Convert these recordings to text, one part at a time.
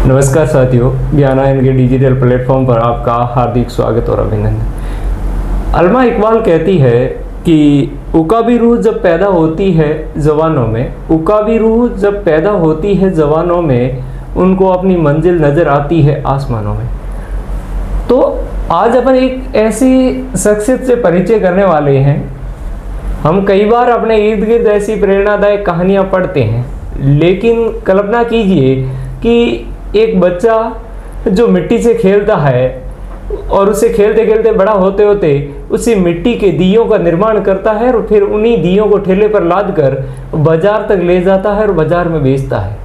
नमस्कार साथियों, ज्ञानायन के डिजिटल प्लेटफॉर्म पर आपका हार्दिक स्वागत और अभिनंदन। अलमा इकबाल कहती है कि उकाबी रूह जब पैदा होती है जवानों में, उकाबी रूह जब पैदा होती है जवानों में, उनको अपनी मंजिल नज़र आती है आसमानों में। तो आज अपन एक ऐसी शख्सियत से परिचय करने वाले हैं। हम कई बार अपने इर्द गिर्द ऐसी प्रेरणादायक कहानियाँ पढ़ते हैं, लेकिन कल्पना कीजिए कि एक बच्चा जो मिट्टी से खेलता है और उसे खेलते खेलते बड़ा होते होते उसी मिट्टी के दियों का निर्माण करता है और फिर उन्हीं दियों को ठेले पर लाद कर बाजार तक ले जाता है और बाजार में बेचता है।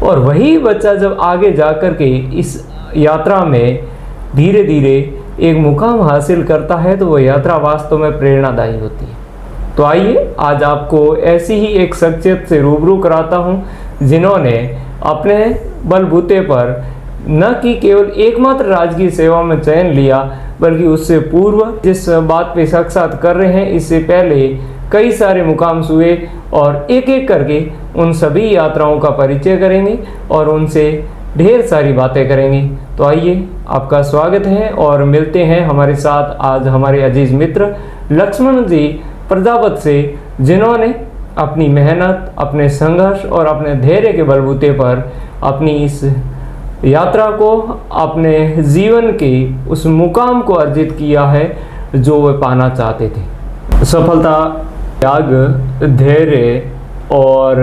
और वही बच्चा जब आगे जाकर के इस यात्रा में धीरे धीरे एक मुकाम हासिल करता है तो वह यात्रा वास्तव में प्रेरणादायी होती है। तो आइए आज आपको ऐसी ही एक शख्सियत से रूबरू कराता हूँ जिन्होंने अपने बलबूते पर न कि केवल एकमात्र राजकीय सेवा में चयन लिया, बल्कि उससे पूर्व जिस बात पे साक्षात कर रहे हैं इससे पहले कई सारे मुकाम छुए और एक एक करके उन सभी यात्राओं का परिचय करेंगे और उनसे ढेर सारी बातें करेंगे। तो आइए आपका स्वागत है और मिलते हैं हमारे साथ आज हमारे अजीज मित्र लक्ष्मण जी प्रजापत से, जिन्होंने अपनी मेहनत, अपने संघर्ष और अपने धैर्य के बलबूते पर अपनी इस यात्रा को, अपने जीवन के उस मुकाम को अर्जित किया है जो वे पाना चाहते थे। सफलता त्याग, धैर्य और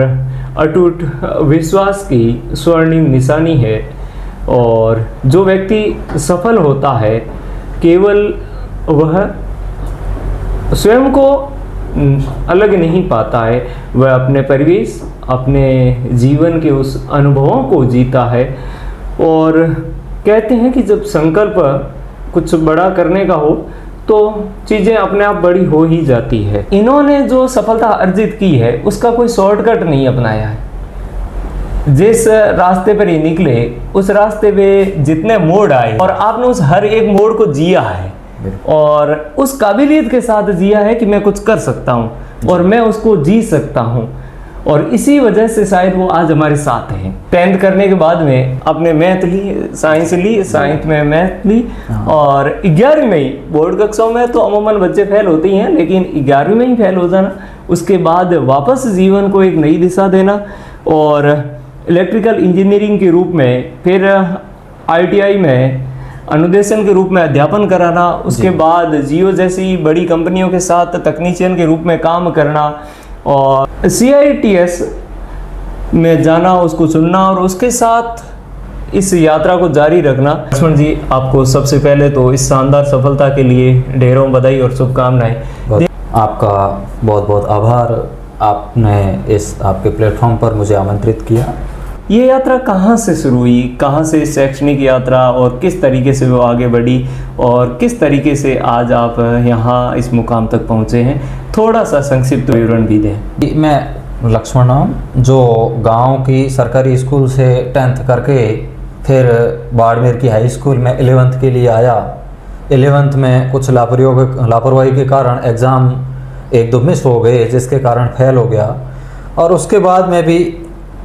अटूट विश्वास की स्वर्णिम निशानी है। और जो व्यक्ति सफल होता है केवल वह स्वयं को अलग नहीं पाता है, वह अपने परिवेश, अपने जीवन के उस अनुभवों को जीता है। और कहते हैं कि जब संकल्प कुछ बड़ा करने का हो तो चीज़ें अपने आप बड़ी हो ही जाती है। इन्होंने जो सफलता अर्जित की है उसका कोई शॉर्टकट नहीं अपनाया है। जिस रास्ते पर ये निकले उस रास्ते पे जितने मोड़ आए और आपने उस हर एक मोड़ को जिया है और उस काबिलियत के साथ जिया है कि मैं कुछ कर सकता हूँ और मैं उसको जी सकता हूँ। और इसी वजह से शायद वो आज हमारे साथ हैं। 10th करने के बाद में आपने मैथ ली, साइंस में मैथ ली और 11वीं में ही बोर्ड कक्षाओं में तो अमूमन बच्चे फेल होते ही हैं, लेकिन 11वीं में ही फेल हो जाना, उसके बाद वापस जीवन को एक नई दिशा देना और इलेक्ट्रिकल इंजीनियरिंग के रूप में, फिर ITI में अनुदेशन के रूप में अध्यापन कराना, उसके बाद जियो जैसी बड़ी कंपनियों के साथ तकनीशियन के रूप में काम करना और CITS में जाना, उसको चुनना और उसके साथ इस यात्रा को जारी रखना। लक्ष्मण जी, आपको सबसे पहले तो इस शानदार सफलता के लिए ढेरों बधाई और शुभकामनाएं। आपका बहुत बहुत आभार, आपने इस आपके प्लेटफॉर्म पर मुझे आमंत्रित किया। ये यात्रा कहाँ से शुरू हुई, कहाँ से शैक्षणिक यात्रा और किस तरीके से वो आगे बढ़ी और किस तरीके से आज आप यहाँ इस मुकाम तक पहुँचे हैं, थोड़ा सा संक्षिप्त विवरण भी दें। मैं लक्ष्मण नाम, जो गांव की सरकारी स्कूल से 10th करके फिर बाड़मेर की हाई स्कूल में 11th के लिए आया। 11th में कुछ लापरवाही के कारण एग्ज़ाम 1-2 मिस हो गए, जिसके कारण फेल हो गया। और उसके बाद में भी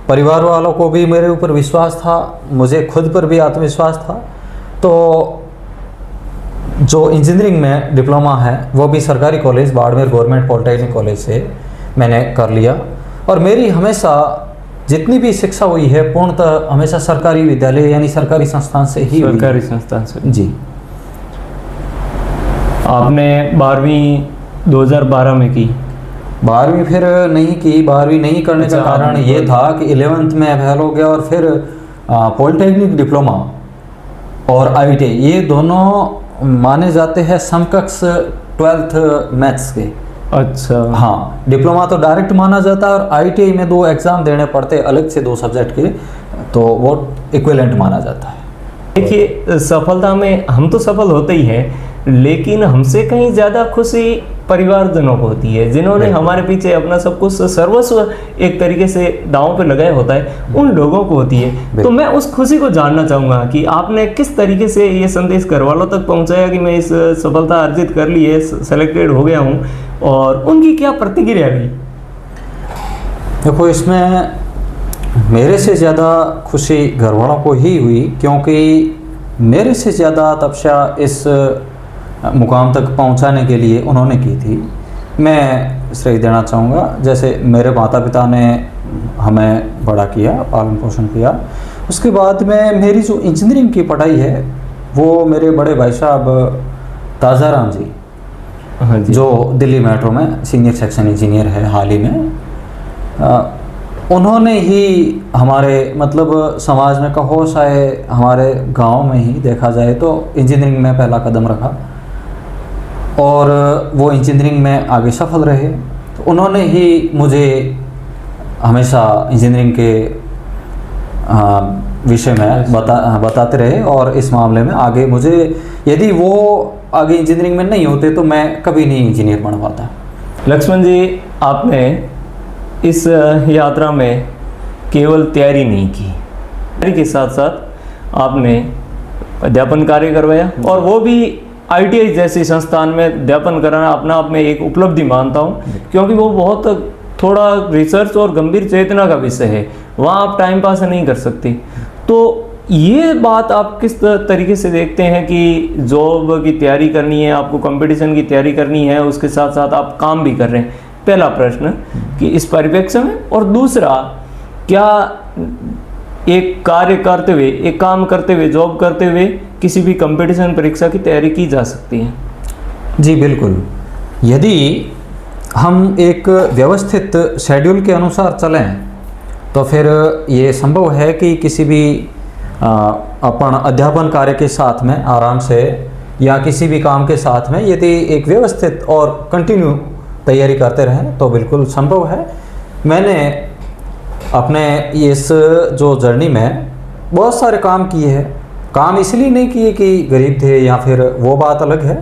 परिवार वालों को भी मेरे ऊपर विश्वास था, मुझे खुद पर भी आत्मविश्वास था। तो जो इंजीनियरिंग में डिप्लोमा है वो भी सरकारी college Barmer government polytechnic college से मैंने कर लिया। और मेरी हमेशा जितनी भी शिक्षा हुई है पूर्णतः हमेशा सरकारी विद्यालय यानी सरकारी संस्थान से ही हुई। सरकारी संस्थान से जी। आपने 12वीं 2012 में की? 12वीं फिर नहीं की। 12वीं नहीं करने का कारण ये था कि 11th में फेल हो गया और फिर पॉलिटेक्निक डिप्लोमा और ITI ये दोनों माने जाते हैं समकक्ष 12th मैथ्स के। अच्छा। हाँ, डिप्लोमा तो डायरेक्ट माना जाता है और ITI में 2 एग्ज़ाम देने पड़ते हैं अलग से 2 सब्जेक्ट के, तो वो इक्विवेलेंट माना जाता है। देखिए, सफलता में हम तो सफल होते ही हैं, लेकिन हमसे कहीं ज़्यादा खुशी परिवारजनों को होती है, जिन्होंने हमारे पीछे अपना सब कुछ सर्वस्व एक तरीके से दांव पे लगाया होता है, उन लोगों को होती है। तो मैं उस खुशी को जानना चाहूँगा कि आपने किस तरीके से ये संदेश घर वालों तक पहुँचाया कि मैं इस सफलता अर्जित कर ली है, सेलेक्टेड हो गया हूँ, और उनकी क्या प्रतिक्रिया रही? देखो, इसमें मेरे से ज़्यादा खुशी घर वालों को ही हुई, क्योंकि मेरे से ज़्यादा तपस्या इस मुकाम तक पहुंचाने के लिए उन्होंने की थी। मैं श्रेय देना चाहूँगा, जैसे मेरे माता पिता ने हमें बड़ा किया, पालन पोषण किया। उसके बाद में मेरी जो इंजीनियरिंग की पढ़ाई है वो मेरे बड़े भाई साहब ताज़ाराम जी, हाँ जी, जो दिल्ली मेट्रो में सीनियर सेक्शन इंजीनियर है हाल ही में, उन्होंने ही हमारे मतलब समाज में कहो चाहे हमारे गांव में ही देखा जाए तो इंजीनियरिंग में पहला कदम रखा और वो इंजीनियरिंग में आगे सफल रहे। तो उन्होंने ही मुझे हमेशा इंजीनियरिंग के विषय में बताते रहे और इस मामले में आगे मुझे, यदि वो आगे इंजीनियरिंग में नहीं होते तो मैं कभी नहीं इंजीनियर बन पाता। लक्ष्मण जी, आपने इस यात्रा में केवल तैयारी नहीं की, तैयारी के साथ साथ आपने अध्यापन कार्य करवाया और वो भी ITI जैसे संस्थान में अध्यापन कराना अपना आप में एक उपलब्धि मानता हूँ, क्योंकि वो बहुत थोड़ा रिसर्च और गंभीर चेतना का विषय है, वहाँ आप टाइम पास नहीं कर सकते। तो ये बात आप किस तरीके से देखते हैं कि जॉब की तैयारी करनी है, आपको कंपटीशन की तैयारी करनी है, उसके साथ साथ आप काम भी कर रहे हैं? पहला प्रश्न कि इस परिप्रेक्ष्य में, और दूसरा, क्या एक कार्य करते हुए, एक काम करते हुए, जॉब करते हुए किसी भी कंपटीशन परीक्षा की तैयारी की जा सकती है? जी बिल्कुल, यदि हम एक व्यवस्थित शेड्यूल के अनुसार चलें तो फिर ये संभव है कि किसी भी अपन अध्यापन कार्य के साथ में आराम से या किसी भी काम के साथ में यदि एक व्यवस्थित और कंटिन्यू तैयारी करते रहें तो बिल्कुल संभव है। मैंने अपने इस जो जर्नी में बहुत सारे काम किए हैं। काम इसलिए नहीं किए कि गरीब थे या फिर वो बात अलग है,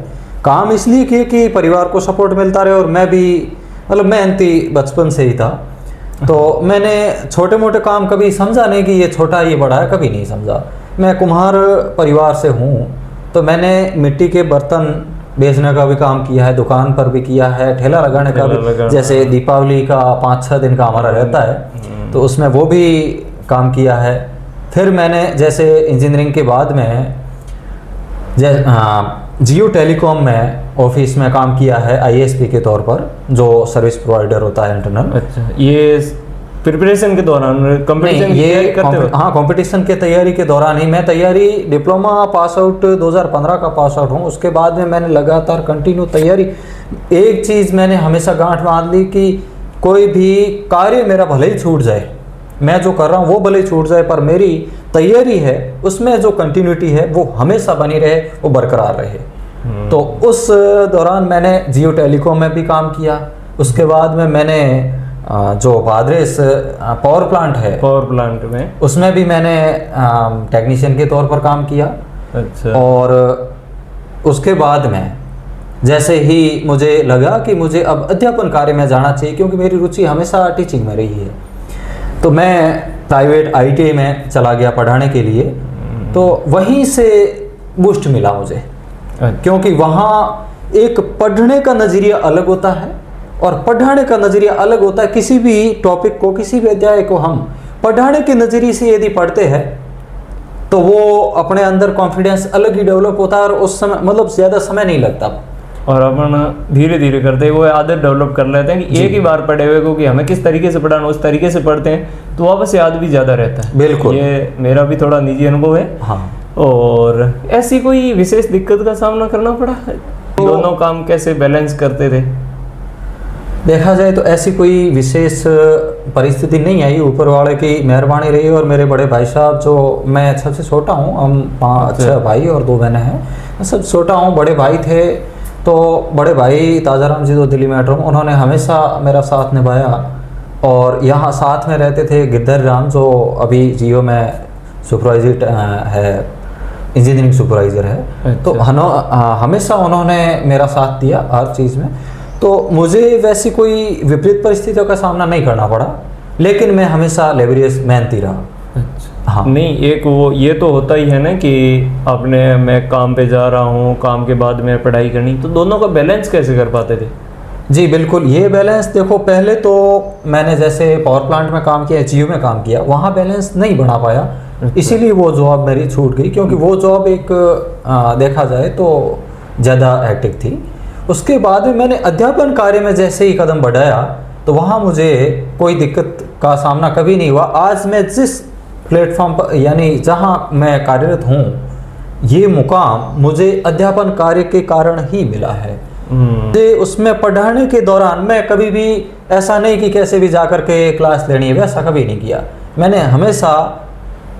काम इसलिए किए कि परिवार को सपोर्ट मिलता रहे और मैं भी मतलब मेहनती बचपन से ही था। तो मैंने छोटे मोटे काम कभी समझा नहीं कि ये छोटा ये बड़ा है, कभी नहीं समझा। मैं कुम्हार परिवार से हूँ तो मैंने मिट्टी के बर्तन बेचने का भी काम किया है, दुकान पर भी किया है, ठेला लगाने का भी, जैसे दीपावली का 5-6 दिन का हमारा रहता है तो उसमें वो भी काम किया है। फिर मैंने जैसे इंजीनियरिंग के बाद में जियो टेलीकॉम में ऑफिस में काम किया है ISP के तौर पर, जो सर्विस प्रोवाइडर होता है इंटरनल। अच्छा, ये प्रिपरेशन के दौरान कंपटीशन की तैयारी करते हो? हाँ, कंपटीशन के तैयारी के दौरान ही। मैं तैयारी डिप्लोमा पास आउट 2015 का पास आउट हूँ। उसके बाद में मैंने लगातार कंटिन्यू तैयारी। एक चीज़ मैंने हमेशा गांठ बांध ली कि कोई भी कार्य मेरा भले ही छूट जाए, मैं जो कर रहा हूँ वो भले ही छूट जाए, पर मेरी तैयारी है उसमें जो कंटिन्यूटी है वो हमेशा बनी रहे, वो बरकरार रहे। तो उस दौरान मैंने जियो टेलीकॉम में भी काम किया। उसके बाद में मैंने जो भादरेस पावर प्लांट है, पावर प्लांट में, उसमें भी मैंने टेक्नीशियन के तौर पर काम किया। अच्छा। और उसके बाद में जैसे ही मुझे लगा कि मुझे अब अध्यापन कार्य में जाना चाहिए, क्योंकि मेरी रुचि हमेशा टीचिंग में रही है, तो मैं प्राइवेट ITI में चला गया पढ़ाने के लिए। तो वहीं से बूस्ट मिला मुझे, क्योंकि वहाँ एक पढ़ने का नज़रिया अलग होता है और पढ़ाने का नज़रिया अलग होता है। किसी भी टॉपिक को, किसी भी अध्याय को हम पढ़ाने के नज़रिए से यदि पढ़ते हैं तो वो अपने अंदर कॉन्फिडेंस अलग ही डेवलप होता है और उस समय मतलब ज़्यादा समय नहीं लगता और अपन धीरे धीरे करते हैं वो आदत डेवलप कर लेते हैं कि एक ही बार पढ़े हुए को कि हमें किस तरीके से पढ़ाना, उस तरीके से पढ़ते हैं तो वापस याद भी ज़्यादा रहता है। बिल्कुल, ये मेरा भी थोड़ा निजी अनुभव है। हाँ। और ऐसी कोई विशेष दिक्कत का सामना करना पड़ा? तो दोनों काम कैसे बैलेंस करते थे? देखा जाए तो ऐसी कोई विशेष परिस्थिति नहीं आई, ऊपर वाले की मेहरबानी रही। और मेरे बड़े भाई साहब, जो मैं सबसे छोटा हूँ, हम 5 भाई और 2 बहनें हैं, मैं सब छोटा हूँ। बड़े भाई थे तो बड़े भाई ताज़ाराम जी, जो दिल्ली मेट्रो में, उन्होंने हमेशा मेरा साथ निभाया। और यहाँ साथ में रहते थे गिद्धर राम, जो अभी जियो में सुपरवाइजर है, इंजीनियरिंग सुपरवाइज़र है। अच्छा। तो हमेशा उन्होंने मेरा साथ दिया हर चीज़ में। तो मुझे वैसी कोई विपरीत परिस्थितियों का सामना नहीं करना पड़ा, लेकिन मैं हमेशा लेबरियस मेहनती रहा। अच्छा। हाँ। नहीं, एक वो ये तो होता ही है ना कि अपने मैं काम पे जा रहा हूँ, काम के बाद में पढ़ाई करनी, तो दोनों का बैलेंस कैसे कर पाते थे? जी बिल्कुल, ये बैलेंस देखो, पहले तो मैंने जैसे पावर प्लांट में काम किया, जियो में काम किया, वहाँ बैलेंस नहीं बना पाया, इसीलिए वो जॉब मेरी छूट गई, क्योंकि वो जॉब एक देखा जाए तो ज़्यादा हेक्टिक थी। उसके बाद में मैंने अध्यापन कार्य में जैसे ही कदम बढ़ाया तो वहाँ मुझे कोई दिक्कत का सामना कभी नहीं हुआ। आज मैं जिस प्लेटफॉर्म पर यानी जहाँ मैं कार्यरत हूँ, ये मुकाम मुझे अध्यापन कार्य के कारण ही मिला है। उसमें पढ़ाने के दौरान मैं कभी भी ऐसा नहीं कि कैसे भी जा कर के क्लास लेनी है, वैसा कभी नहीं किया। मैंने हमेशा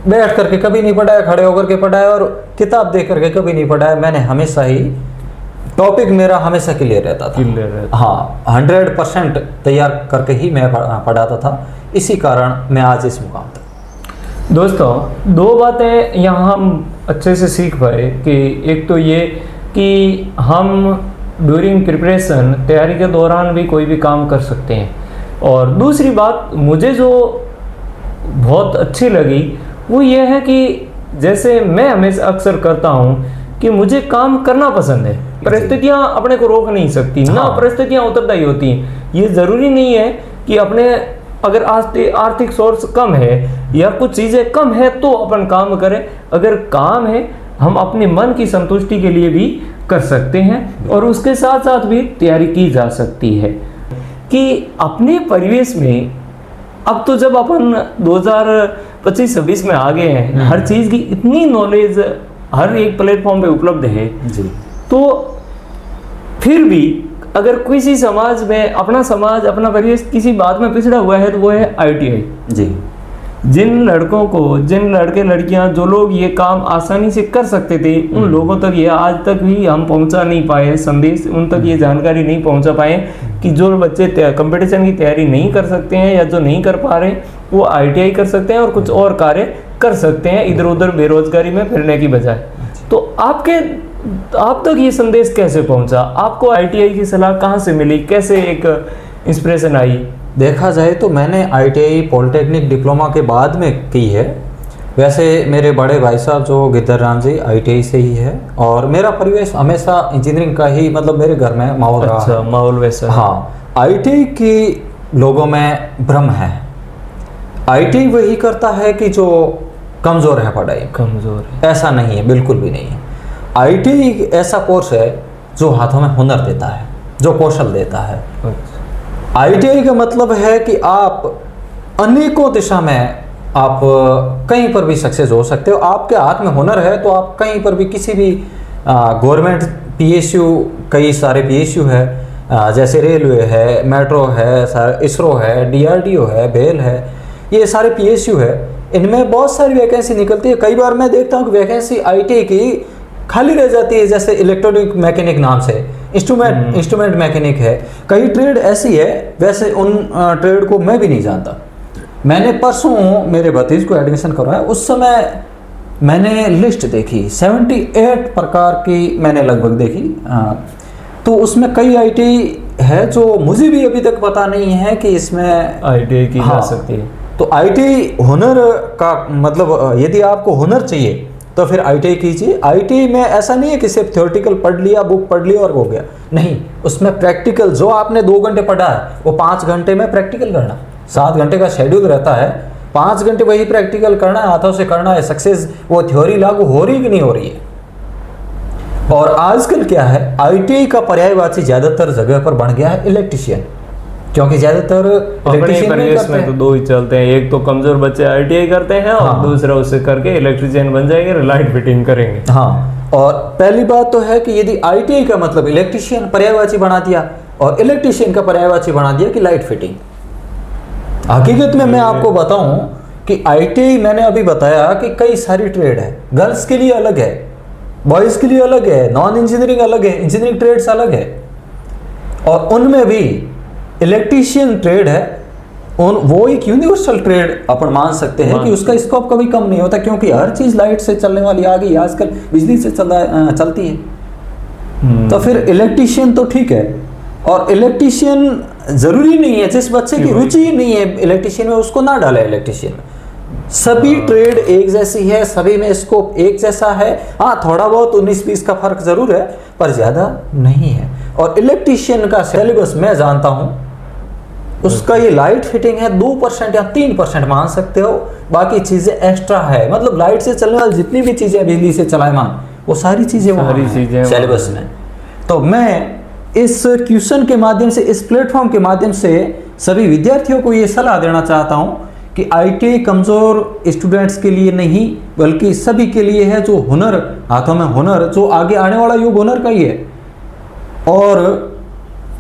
बैठ करके कभी नहीं पढ़ाया, खड़े होकर के पढ़ाया, और किताब देख करके कभी नहीं पढ़ाया। मैंने हमेशा ही टॉपिक मेरा हमेशा क्लियर रहता था। हाँ, 100% तैयार करके ही मैं पढ़ाता था। इसी कारण मैं आज इस मुकाम तक। दोस्तों, दो बातें यहाँ हम अच्छे से सीख पाए कि एक तो ये कि हम ड्यूरिंग प्रिपरेशन, तैयारी के दौरान भी कोई भी काम कर सकते हैं, और दूसरी बात मुझे जो बहुत अच्छी लगी वो ये है कि जैसे मैं हमेशा अक्सर करता हूँ कि मुझे काम करना पसंद है। परिस्थितियाँ अपने को रोक नहीं सकती, ना परिस्थितियाँ उत्तरदायी होती हैं। ये ज़रूरी नहीं है कि अपने अगर आर्थिक सोर्स कम है या कुछ चीज़ें कम है तो अपन काम करें। अगर काम है, हम अपने मन की संतुष्टि के लिए भी कर सकते हैं, और उसके साथ साथ भी तैयारी की जा सकती है। कि अपने परिवेश में अब तो जब अपन 2025-26 में आ गए हैं, हर चीज़ की इतनी नॉलेज हर एक प्लेटफॉर्म पे उपलब्ध है जी। तो फिर भी अगर किसी समाज में, अपना समाज, अपना परिवेश किसी बात में पिछड़ा हुआ है तो वो है ITI। जी। जिन लड़कों को, जिन लड़के लड़कियां, जो लोग ये काम आसानी से कर सकते थे, उन लोगों तक ये आज तक भी हम पहुंचा नहीं पाए, संदेश उन तक ये जानकारी नहीं पहुंचा पाए कि जो बच्चे कंपटीशन की तैयारी नहीं कर सकते हैं या जो नहीं कर पा रहे, वो ITI कर सकते हैं और कुछ और कार्य कर सकते हैं इधर उधर बेरोजगारी में फिरने की बजाय। तो आप तक ये संदेश कैसे पहुंचा? आपको ITI की सलाह कहाँ से मिली? कैसे एक इंस्पिरेशन आई? देखा जाए तो मैंने ITI पॉलिटेक्निक डिप्लोमा के बाद में की है। वैसे मेरे बड़े भाई साहब जो गिद्दर राम जी ITI से ही है, और मेरा परिवेश हमेशा इंजीनियरिंग का ही, मतलब मेरे घर में माहौल रहा। अच्छा, माहौल वैसा। हाँ, ITI की लोगों में भ्रम है। ITI वही करता है कि जो कमज़ोर है पढ़ाई, कमज़ोर है। ऐसा नहीं है, बिल्कुल भी नहीं है। ITI ऐसा कोर्स है जो हाथों में हुनर देता है, जो कौशल देता है। ITI का मतलब है कि आप अनेकों दिशा में आप कहीं पर भी सक्सेस हो सकते हो। आपके हाथ में हुनर है तो आप कहीं पर भी, किसी भी गवर्नमेंट PSU, कई सारे PSU है, जैसे रेलवे है, मेट्रो है, इसरो है, DRDO है, बेल है, ये सारे PSU है। इनमें बहुत सारी वैकेंसी निकलती है। कई बार मैं देखता हूँ कि वैकेंसी ITI की खाली रह जाती है, जैसे इलेक्ट्रॉनिक मैकेनिक नाम से, इंस्ट्रूमेंट मैकेनिक है। कई ट्रेड ऐसी है, वैसे उन ट्रेड को मैं भी नहीं जानता। मैंने परसों मेरे भतीज को एडमिशन करवाया, उस समय मैंने लिस्ट देखी, 78 प्रकार की मैंने लगभग देखी। तो उसमें कई ITI है जो मुझे भी अभी तक पता नहीं है कि इसमें ITI की जा सकती है। तो ITI हुनर का मतलब, यदि आपको हुनर चाहिए तो फिर ITI कीजिए। ITI में ऐसा नहीं है कि सिर्फ थ्योरेटिकल पढ़ लिया, बुक पढ़ लिया और हो गया, नहीं। उसमें प्रैक्टिकल, जो आपने 2 घंटे पढ़ा है वो 5 घंटे में प्रैक्टिकल करना। 7 घंटे का शेड्यूल रहता है, 5 घंटे वही प्रैक्टिकल करना है, हाथों से करना है। सक्सेस वो थ्योरी लागू हो रही कि नहीं हो रही है। और आजकल क्या है, ITI का पर्यायवाची ज़्यादातर जगह पर बन गया है इलेक्ट्रीशियन, क्योंकि ज़्यादातर परिवेश में तो 2 ही चलते हैं। एक तो कमजोर बच्चे ITI करते हैं, और हाँ। दूसरा उससे करके इलेक्ट्रीशियन बन जाएंगे, लाइट फिटिंग करेंगे। हाँ, और पहली बात तो है कि यदि ITI का मतलब इलेक्ट्रीशियन पर्यायवाची बना दिया, और इलेक्ट्रीशियन का पर्यायवाची बना दिया कि लाइट फिटिंग। हकीकत में मैं आपको बताऊं कि ITI, मैंने अभी बताया कि कई सारी ट्रेड है। गर्ल्स के लिए अलग है, बॉयज़ के लिए अलग है, नॉन इंजीनियरिंग अलग है, इंजीनियरिंग ट्रेड्स अलग है, और उनमें भी इलेक्ट्रीशियन ट्रेड है। वो एक यूनिवर्सल ट्रेड अपन मान सकते हैं कि उसका स्कोप कभी कम नहीं होता, क्योंकि हर चीज़ लाइट से चलने वाली आ गई आजकल, बिजली से चलती है। तो फिर इलेक्ट्रीशियन तो ठीक है, और इलेक्ट्रीशियन ज़रूरी नहीं है, जिस बच्चे की रुचि ही नहीं है इलेक्ट्रीशियन में उसको ना डाले इलेक्ट्रीशियन में। सभी ट्रेड एक जैसी है, सभी में स्कोप एक जैसा है। हाँ, थोड़ा बहुत 19-20 का फर्क जरूर है, पर ज़्यादा नहीं है। और इलेक्ट्रीशियन का सिलेबस मैं जानता हूँ, उसका ये लाइट फिटिंग है 2% या 3% मान सकते हो, बाकी चीजें एक्स्ट्रा है। मतलब लाइट से चलने वाली जितनी भी चीजें बिजली से चलायमान, वो सारी चीजें सिलेबस में। तो मैं इस क्वेश्चन के माध्यम से, इस प्लेटफॉर्म के माध्यम से सभी विद्यार्थियों को ये सलाह देना चाहता हूँ कि ITI कमजोर स्टूडेंट्स के लिए नहीं, बल्कि सभी के लिए है, जो हुनर, हाथों में हुनर, जो आगे आने वाला युग हुनर का ही है। और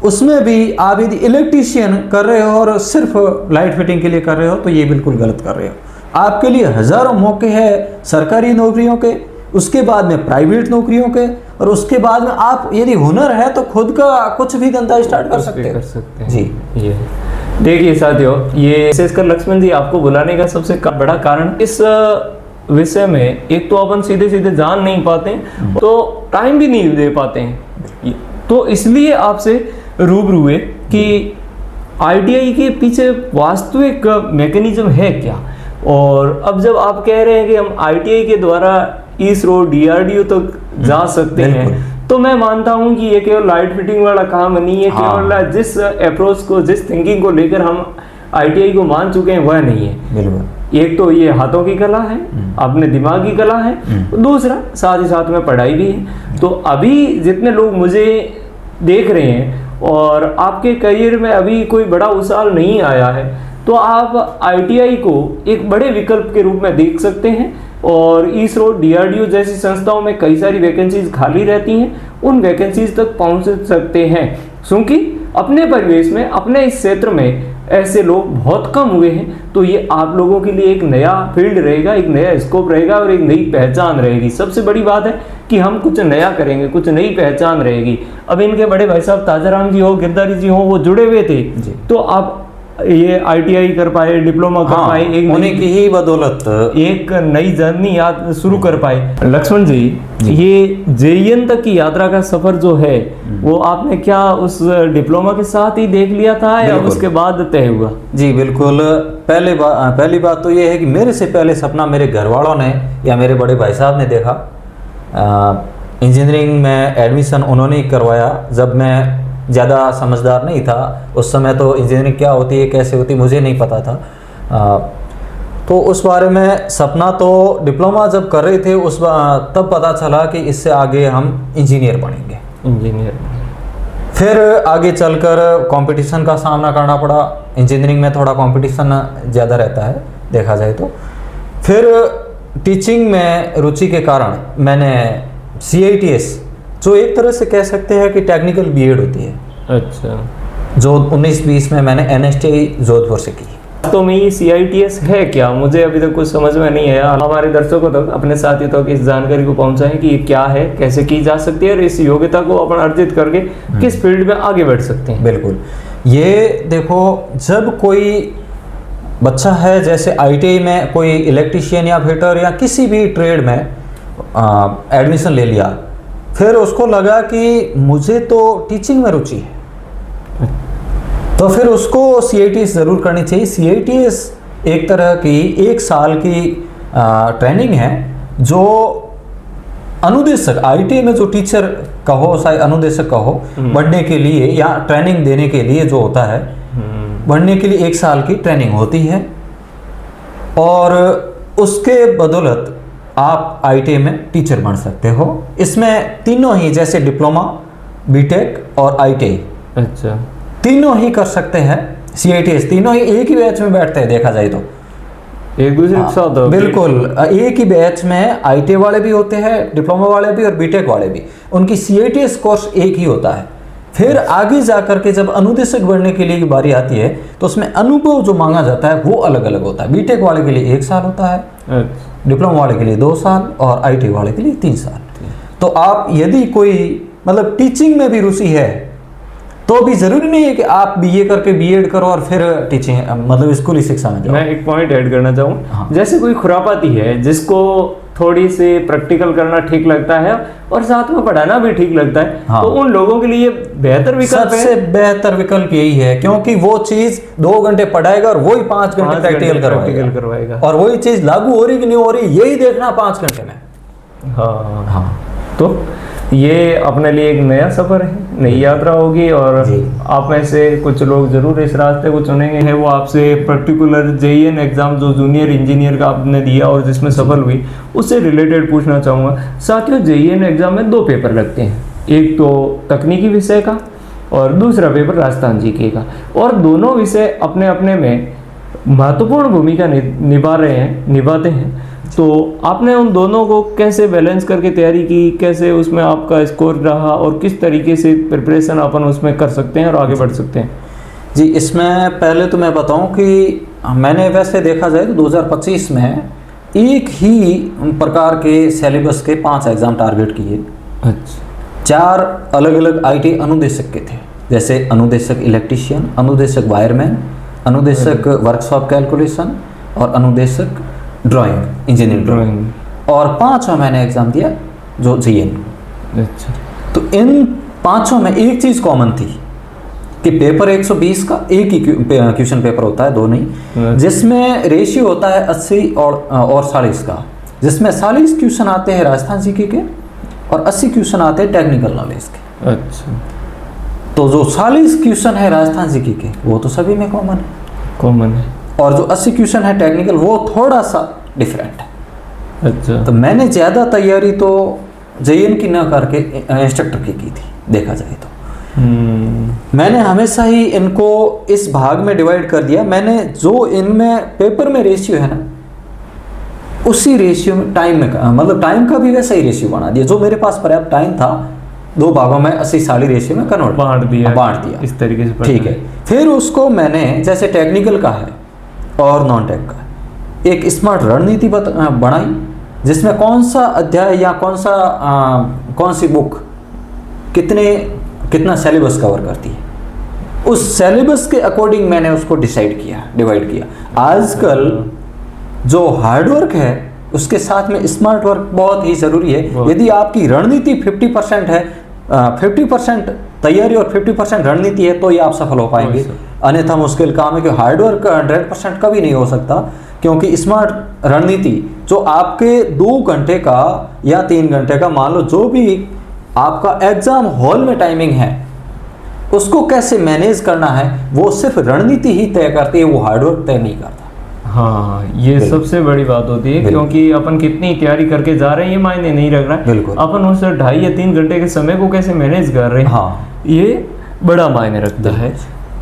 उसमें भी आप यदि इलेक्ट्रीशियन कर रहे हो और सिर्फ लाइट फिटिंग के लिए कर रहे हो, तो ये बिल्कुल गलत कर रहे हो। आपके लिए हजारों मौके हैं सरकारी नौकरियों के, उसके बाद में प्राइवेट नौकरियों के, और उसके बाद में आप यदि हुनर है तो खुद का कुछ भी धंधा स्टार्ट कर सकते हैं। जी, ये देखिए साथियों, ये विशेषकर लक्ष्मण जी आपको बुलाने का सबसे बड़ा कारण, इस विषय में एक तो अपन सीधे सीधे जान नहीं पाते, तो टाइम भी नहीं दे पाते हैं, तो इसलिए आपसे रूबरू हुए कि ITI के पीछे वास्तविक मैकेनिज्म है क्या। और अब जब आप कह रहे हैं कि हम ITI के द्वारा ISRO DRDO तक जा सकते हैं, तो मैं मानता हूं कि ये केवल लाइट फिटिंग वाला काम नहीं है। केवल जिस अप्रोच को, जिस थिंकिंग को लेकर हम ITI को मान चुके हैं वह नहीं है। बिल्कुल। एक तो ये हाथों की कला है, अपने दिमाग की कला है, दूसरा साथ ही साथ में पढ़ाई भी है। तो अभी जितने लोग मुझे देख रहे हैं और आपके करियर में अभी कोई बड़ा उछाल नहीं आया है, तो आप ITI को एक बड़े विकल्प के रूप में देख सकते हैं। और ISRO DRDO जैसी संस्थाओं में कई सारी वैकेंसीज खाली रहती हैं, उन वैकेंसीज तक पहुंच सकते हैं, क्योंकि अपने परिवेश में, अपने इस क्षेत्र में ऐसे लोग बहुत कम हुए हैं। तो ये आप लोगों के लिए एक नया फील्ड रहेगा, एक नया स्कोप रहेगा और एक नई पहचान रहेगी। सबसे बड़ी बात है कि हम कुछ नया करेंगे, कुछ नई पहचान रहेगी। अब इनके बड़े भाई साहब ताजाराम जी हो, गिरधारी जी हो, वो जुड़े हुए थे, तो आप ये ITI कर पाए, डिप्लोमा कर पाए, एक उन्हीं की ही बदौलत एक नई जर्नी याद शुरू कर पाए। लक्ष्मण जी, ये JEN तक की यात्रा का सफर जो है, वो आपने क्या उस डिप्लोमा के साथ ही देख लिया था या उसके बाद तय हुआ? जी बिल्कुल। पहली बात तो ये है कि मेरे से पहले सपना मेरे घर वालों ने या मेरे बड़े भाई साहब ने देखा। इंजीनियरिंग में एडमिशन उन्होंने ही करवाया। जब मैं ज़्यादा समझदार नहीं था उस समय, तो इंजीनियरिंग क्या होती है, कैसे होती, मुझे नहीं पता था। तो उस बारे में सपना तो डिप्लोमा जब कर रहे थे तब पता चला कि इससे आगे हम इंजीनियर बनेंगे। फिर आगे चलकर कंपटीशन का सामना करना पड़ा। इंजीनियरिंग में थोड़ा कंपटीशन ज़्यादा रहता है देखा जाए तो। फिर टीचिंग में रुचि के कारण मैंने CITS, जो एक तरह से कह सकते हैं कि टेक्निकल BEd होती है, अच्छा, जो 19-20 में मैंने NSTI जोधपुर से की। तो मैं ये CITS है क्या, मुझे अभी तक कुछ समझ में नहीं आया। हमारे दर्शकों तक, अपने साथियों तक इस जानकारी को पहुंचाएं कि ये क्या है, कैसे की जा सकती है और इस योग्यता को अपन अर्जित करके किस फील्ड में आगे बढ़ सकते हैं। बिल्कुल। ये देखो, जब कोई बच्चा है, जैसे ITI में कोई इलेक्ट्रीशियन या फिटर या किसी भी ट्रेड में एडमिशन ले लिया, फिर उसको लगा कि मुझे तो टीचिंग में रुचि है, तो फिर उसको CITS ज़रूर करनी चाहिए। CITS एक तरह की 1 साल की ट्रेनिंग है, जो अनुदेशक, ITI में जो टीचर कहो, शायद अनुदेशक कहो, बढ़ने के लिए या ट्रेनिंग देने के लिए जो होता है, बढ़ने के लिए 1 साल की ट्रेनिंग होती है। और उसके बदौलत आप ITI में टीचर बन सकते हो। इसमें तीनों ही, जैसे डिप्लोमा, BTech और ITI, अच्छा, तीनों ही कर सकते हैं। CITS तीनों ही एक ही बैच में बैठते हैं देखा जाए तो, एक दूसरे के साथ। बिल्कुल, एक ही बैच में ITI वाले भी होते हैं, डिप्लोमा वाले भी और BTech वाले भी। उनकी CITS कोर्स एक ही होता है। फिर आगे जाकर के जब अनुदेशक बनने के लिए बारी आती है, तो उसमें अनुभव जो मांगा जाता है वो अलग अलग होता है। BTech वाले के लिए 1 साल होता है, डिप्लोमा वाले के लिए 2 साल और ITI वाले के लिए 3 साल। तो आप यदि कोई मतलब टीचिंग में भी रुचि है, तो भी जरूरी नहीं है कि आप BA करके BEd करो और फिर टीचिंग मतलब स्कूली शिक्षा में जाओ। मैं एक पॉइंट ऐड करना चाहूँ, जैसे कोई खुरापाती है जिसको थोड़ी से प्रैक्टिकल करना ठीक लगता है और साथ में पढ़ाना भी ठीक लगता है, तो उन लोगों के लिए बेहतर विकल्प है। सबसे बेहतर विकल्प यही है, क्योंकि वो चीज 2 घंटे पढ़ाएगा और वही 5 घंटे प्रैक्टिकल करवाएगा, और वही चीज लागू हो रही कि नहीं हो रही यही देखना 5 घंटे में। हाँ, तो ये अपने लिए एक नया सफ़र है, नई यात्रा होगी, और जी। आप में से कुछ लोग ज़रूर इस रास्ते को चुनेंगे। है वो आपसे पर्टिकुलर जेईएन एग्ज़ाम जो जूनियर इंजीनियर का आपने दिया और जिसमें सफल हुई, उससे रिलेटेड पूछना चाहूँगा। साथियों, जेईएन एग्ज़ाम में 2 पेपर लगते हैं, एक तो तकनीकी विषय का और दूसरा पेपर राजस्थान जीके का, और दोनों विषय अपने अपने में महत्वपूर्ण भूमिका निभाते हैं। तो आपने उन दोनों को कैसे बैलेंस करके तैयारी की, कैसे उसमें आपका स्कोर रहा, और किस तरीके से प्रिपरेशन अपन उसमें कर सकते हैं और आगे बढ़ सकते हैं? जी, इसमें पहले तो मैं बताऊं कि मैंने वैसे देखा जाए तो 2025 में एक ही प्रकार के सिलेबस के 5 एग्ज़ाम टारगेट किए। अच्छा। 4 अलग अलग आईटी अनुदेशक के थे, जैसे अनुदेशक इलेक्ट्रीशियन, अनुदेशक वायरमैन, अनुदेशक वर्कशॉप कैलकुलेशन और अनुदेशक ड्राइंग, इंजीनियरिंग ड्राइंग, और 5 में मैंने एग्ज़ाम दिया जो जीएन। अच्छा। तो इन 5 में एक चीज़ कॉमन थी कि पेपर 120 का एक ही क्वेश्चन पेपर होता है, 2 नहीं, जिसमें रेशियो होता है 80 और 40 का, जिसमें 40 क्वेश्चन आते हैं राजस्थान जीके के और 80 क्वेश्चन आते हैं टेक्निकल नॉलेज के। अच्छा। तो जो 40 क्वेश्चन है राजस्थान जीके के वो तो सभी में कॉमन है, और जो 80 क्वेश्चन है टेक्निकल वो थोड़ा सा डिफरेंट है। अच्छा। तो मैंने ज़्यादा तैयारी तो जेईएन की ना करके इंस्ट्रक्टर की थी, देखा जाए तो। मैंने हमेशा ही इनको इस भाग में डिवाइड कर दिया। मैंने जो इनमें पेपर में रेशियो है ना, उसी रेशियो में टाइम में मतलब टाइम का भी वैसा ही रेशियो बना दिया। जो मेरे पास पर्याप्त टाइम था 2 भागों में 80-40 रेशियो में कन्वर्ट बांट दिया इस तरीके से। ठीक है। फिर उसको मैंने जैसे टेक्निकल का है और नॉन टेक का एक स्मार्ट रणनीति बनाई, जिसमें कौन सा अध्याय या कौन सी बुक कितना सिलेबस कवर करती है, उस सिलेबस के अकॉर्डिंग मैंने उसको डिवाइड किया। आजकल जो हार्डवर्क है उसके साथ में स्मार्ट वर्क बहुत ही ज़रूरी है। यदि आपकी रणनीति 50% है, 50% तैयारी और 50% रणनीति है, तो ही आप सफल हो पाएंगे। अन्यथा मुश्किल काम है कि हार्डवर्क 100% कभी नहीं हो सकता, क्योंकि स्मार्ट रणनीति जो आपके 2 घंटे का या 3 घंटे का, मान लो जो भी आपका एग्जाम हॉल में टाइमिंग है, उसको कैसे मैनेज करना है वो सिर्फ रणनीति ही तय करती है, वो हार्डवर्क तय नहीं करता। हाँ, ये सबसे बड़ी बात होती है, क्योंकि अपन कितनी तैयारी करके जा रहे हैं ये मायने नहीं रख रहा है, अपन उस 2.5 या 3 घंटे के समय को कैसे मैनेज कर रहे हैं, हाँ, ये बड़ा मायने रखता है।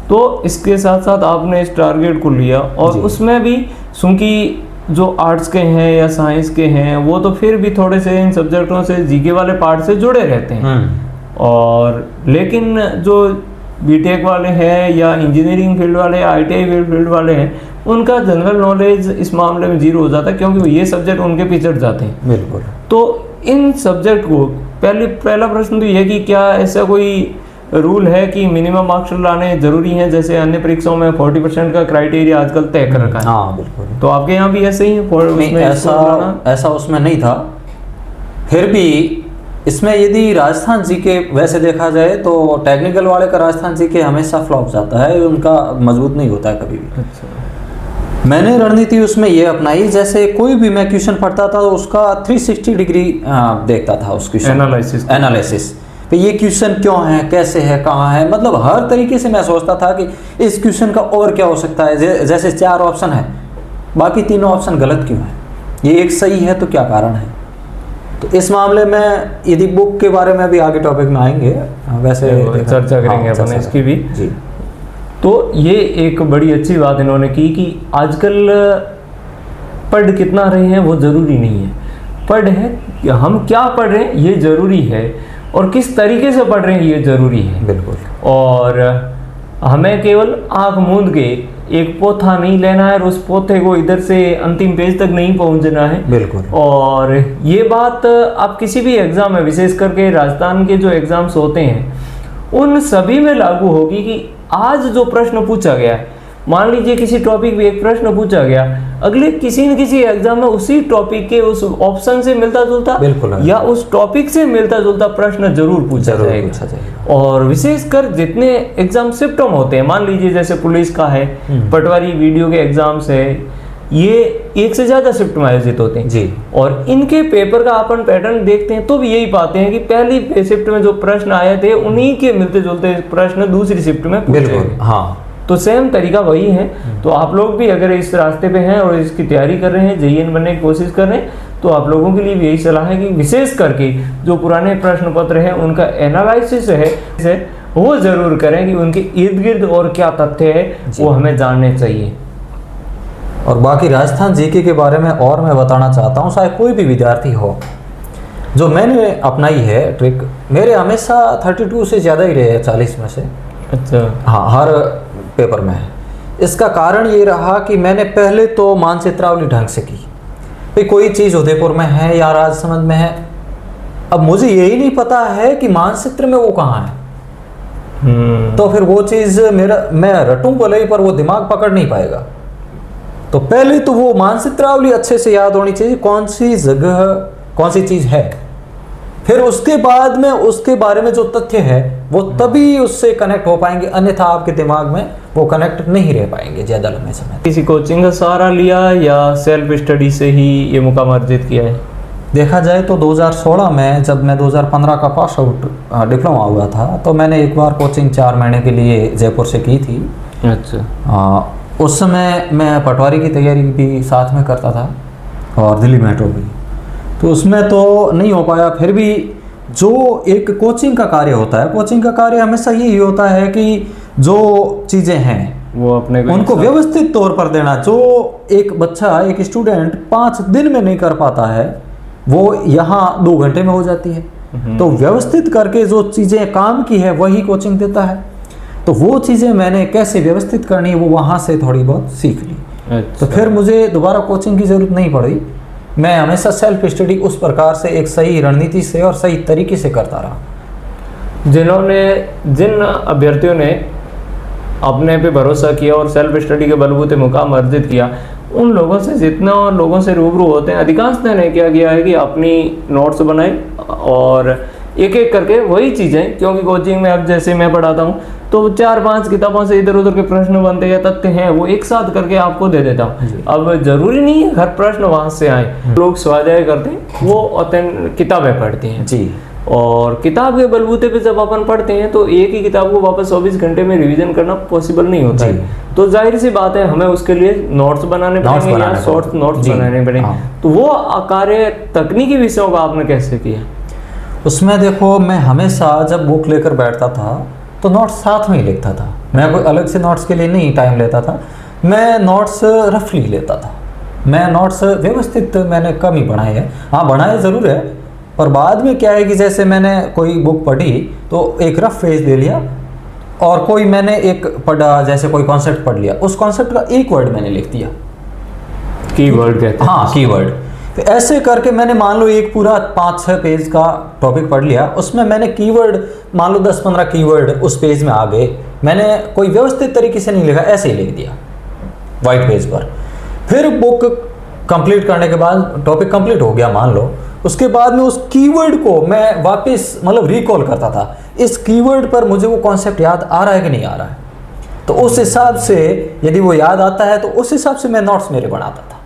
तो इसके साथ साथ आपने इस टारगेट को लिया, और उसमें भी चूंकि जो आर्ट्स के हैं या साइंस के हैं वो तो फिर भी थोड़े से इन सब्जेक्टों से जीके वाले पार्ट से जुड़े रहते हैं, और लेकिन जो बीटेक वाले हैं या इंजीनियरिंग फील्ड वाले या आईटीआई फील्ड वाले हैं, उनका जनरल नॉलेज इस मामले में 0 हो जाता है, क्योंकि ये सब्जेक्ट उनके पीछे हट जाते हैं। बिल्कुल। तो इन सब्जेक्ट को पहला प्रश्न तो ये कि क्या ऐसा कोई रूल है कि मिनिमम मार्क्स लाने जरूरी हैं, जैसे अन्य परीक्षाओं में 40% का क्राइटेरिया आजकल तय कर रखा है? हाँ बिल्कुल। तो आपके यहाँ भी ऐसे ही है? ऐसा उसमें नहीं था। फिर भी इसमें यदि राजस्थान जीके वैसे देखा जाए तो टेक्निकल वाले का राजस्थान जीके हमेशा फ्लॉप जाता है, उनका मजबूत नहीं होता है कभी भी। अच्छा। मैंने रणनीति उसमें ये अपनाई, जैसे कोई भी मैं क्वेश्चन पढ़ता था तो उसका 360 डिग्री देखता था, उस क्वेश्चन एनालिसिस तो ये क्वेश्चन क्यों है, कैसे है, कहाँ है, मतलब हर तरीके से मैं सोचता था कि इस क्वेश्चन का और क्या हो सकता है। जैसे 4 ऑप्शन है, बाकी 3 ऑप्शन गलत क्यों है, ये एक सही है तो क्या कारण है। तो इस मामले में यदि बुक के बारे में भी आगे टॉपिक में आएंगे, वैसे चर्चा करेंगे अपन इसकी भी जी। तो ये एक बड़ी अच्छी बात इन्होंने की कि आजकल पढ़ कितना रहे हैं वो ज़रूरी नहीं है, पढ़ है हम क्या पढ़ रहे हैं ये ज़रूरी है, और किस तरीके से पढ़ रहे हैं ये ज़रूरी है। बिल्कुल। और हमें केवल आँख मूंद के एक पोथा नहीं लेना है और उस पोथे को इधर से अंतिम पेज तक नहीं पहुंचना है। बिल्कुल। और ये बात आप किसी भी एग्ज़ाम में, विशेष करके राजस्थान के जो एग्ज़ाम्स होते हैं उन सभी में लागू होगी कि आज जो प्रश्न पूछा गया है, मान लीजिए किसी टॉपिक में एक प्रश्न पूछा गया, अगले किसी न किसी एग्जाम में उसी टॉपिक के उस ऑप्शन से मिलता जुलता या उस टॉपिक से मिलता जुलता प्रश्न जरूर पूछा जाएगा। और विशेषकर जितने एग्जाम सिस्टम होते हैं, मान लीजिए जैसे पुलिस का है, पटवारी वीडियो के एग्जाम्स है, ये एक से ज़्यादा शिफ्ट में आयोजित होते हैं जी। और इनके पेपर का अपन पैटर्न देखते हैं तो भी यही पाते हैं कि पहली शिफ्ट में जो प्रश्न आए थे उन्हीं के मिलते जुलते प्रश्न दूसरी शिफ्ट में पूछे बिल्कुल, गए। हाँ। तो सेम तरीका वही है। तो आप लोग भी अगर इस रास्ते पे हैं और इसकी तैयारी कर रहे हैं, जेईएन बनने की कोशिश कर रहे हैं, तो आप लोगों के लिए भी यही सलाह है कि विशेष करके जो पुराने प्रश्न पत्र हैं उनका एनालिसिस है वो जरूर करें कि उनके इर्द गिर्द और क्या तथ्य है वो हमें जानने चाहिए। और बाकी राजस्थान जीके के बारे में और मैं बताना चाहता हूँ, शायद कोई भी विद्यार्थी हो, जो मैंने अपनाई है ट्रिक, मेरे हमेशा 32 से ज़्यादा ही रहे 40 में से। अच्छा। हाँ, हर पेपर में है। इसका कारण ये रहा कि मैंने पहले तो मानचित्रावली ढंग से की, भाई कोई चीज़ उदयपुर में है या राजसमंद में है, अब मुझे यही नहीं पता है कि मानचित्र में वो कहाँ है। तो फिर वो चीज़ मैं रटूं भले ही पर वो दिमाग पकड़ नहीं पाएगा। तो पहले तो वो मानचित्रावली अच्छे से याद होनी चाहिए, कौन सी जगह कौन सी चीज़ है, फिर उसके बाद में उसके बारे में जो तथ्य है वो तभी उससे कनेक्ट हो पाएंगे, अन्यथा आपके दिमाग में वो कनेक्ट नहीं रह पाएंगे ज़्यादा लंबे समय। किसी कोचिंग का सहारा लिया या सेल्फ स्टडी से ही ये मुकाम अर्जित किया है? देखा जाए तो 2016 में जब मैं 2015 का पास आउट डिप्लोमा हुआ था तो मैंने एक बार कोचिंग 4 महीने के लिए जयपुर से की थी। अच्छा। उस समय मैं पटवारी की तैयारी भी साथ में करता था और दिल्ली मेट्रो भी, तो उसमें तो नहीं हो पाया। फिर भी जो एक कोचिंग का कार्य होता है, कोचिंग का कार्य हमेशा यही होता है कि जो चीज़ें हैं वो अपने उनको व्यवस्थित तौर पर देना। जो एक बच्चा, एक स्टूडेंट 5 दिन में नहीं कर पाता है वो यहाँ 2 घंटे में हो जाती है। तो व्यवस्थित करके जो चीज़ें काम की है वही कोचिंग देता है। तो वो चीज़ें मैंने कैसे व्यवस्थित करनी है वो वहाँ से थोड़ी बहुत सीख ली। अच्छा। तो फिर मुझे दोबारा कोचिंग की ज़रूरत नहीं पड़ी, मैं हमेशा सेल्फ स्टडी उस प्रकार से एक सही रणनीति से और सही तरीके से करता रहा। जिन अभ्यर्थियों ने अपने पे भरोसा किया और सेल्फ स्टडी के बलबूते मुकाम अर्जित किया, उन लोगों से जितना लोगों से रूबरू होते हैं, अधिकांशतः ने क्या किया है कि अपनी नोट्स बनाए और एक एक करके वही चीज़ें, क्योंकि कोचिंग में अब जैसे मैं पढ़ाता हूँ तो 4-5 किताबों से इधर उधर के प्रश्न बनते हैं, तथ्य हैं, वो एक साथ करके आपको दे देता हूँ। अब जरूरी नहीं है हर प्रश्न वहाँ से आए। लोग स्वाध्याय करते हैं, वो किताबें पढ़ते हैं जी। और किताब के बलबूते पे जब अपन पढ़ते हैं तो एक ही किताब को वापस 24 घंटे में रिवीजन करना पॉसिबल नहीं होता है। तो जाहिर सी बात है हमें उसके लिए नोट्स बनाने पड़ेंगे या शॉर्ट नोट्स बनाने पड़ेंगे। तो वो कार्य तकनीकी विषयों का आपने कैसे किया? उसमें देखो, मैं हमेशा जब बुक लेकर बैठता था तो नोट्स साथ में ही लिखता था। मैं कोई अलग से नोट्स के लिए नहीं टाइम लेता था, मैं नोट्स रफली लेता था। मैं नोट्स व्यवस्थित मैंने कम ही बनाए हैं, हाँ बनाए ज़रूर है, पर बाद में क्या है कि जैसे मैंने कोई बुक पढ़ी तो एक रफ पेज ले लिया और कोई मैंने एक पढ़ा, जैसे कोई कॉन्सेप्ट पढ़ लिया, उस कॉन्सेप्ट का एक वर्ड मैंने लिख दिया, कीवर्ड कहते हैं। हाँ, कीवर्ड। तो ऐसे करके मैंने मान लो एक पूरा 5-6 पेज का टॉपिक पढ़ लिया, उसमें मैंने कीवर्ड मान लो 10-15 कीवर्ड उस पेज में आ गए, मैंने कोई व्यवस्थित तरीके से नहीं लिखा, ऐसे ही लिख दिया वाइट पेज पर। फिर बुक कंप्लीट करने के बाद टॉपिक कंप्लीट हो गया मान लो, उसके बाद में उस कीवर्ड को मैं वापस मतलब रिकॉल करता था, इस कीवर्ड पर मुझे वो कॉन्सेप्ट याद आ रहा है कि नहीं आ रहा है। तो उस हिसाब से यदि वो याद आता है तो उस हिसाब से मैं नोट्स मेरे बनाता था।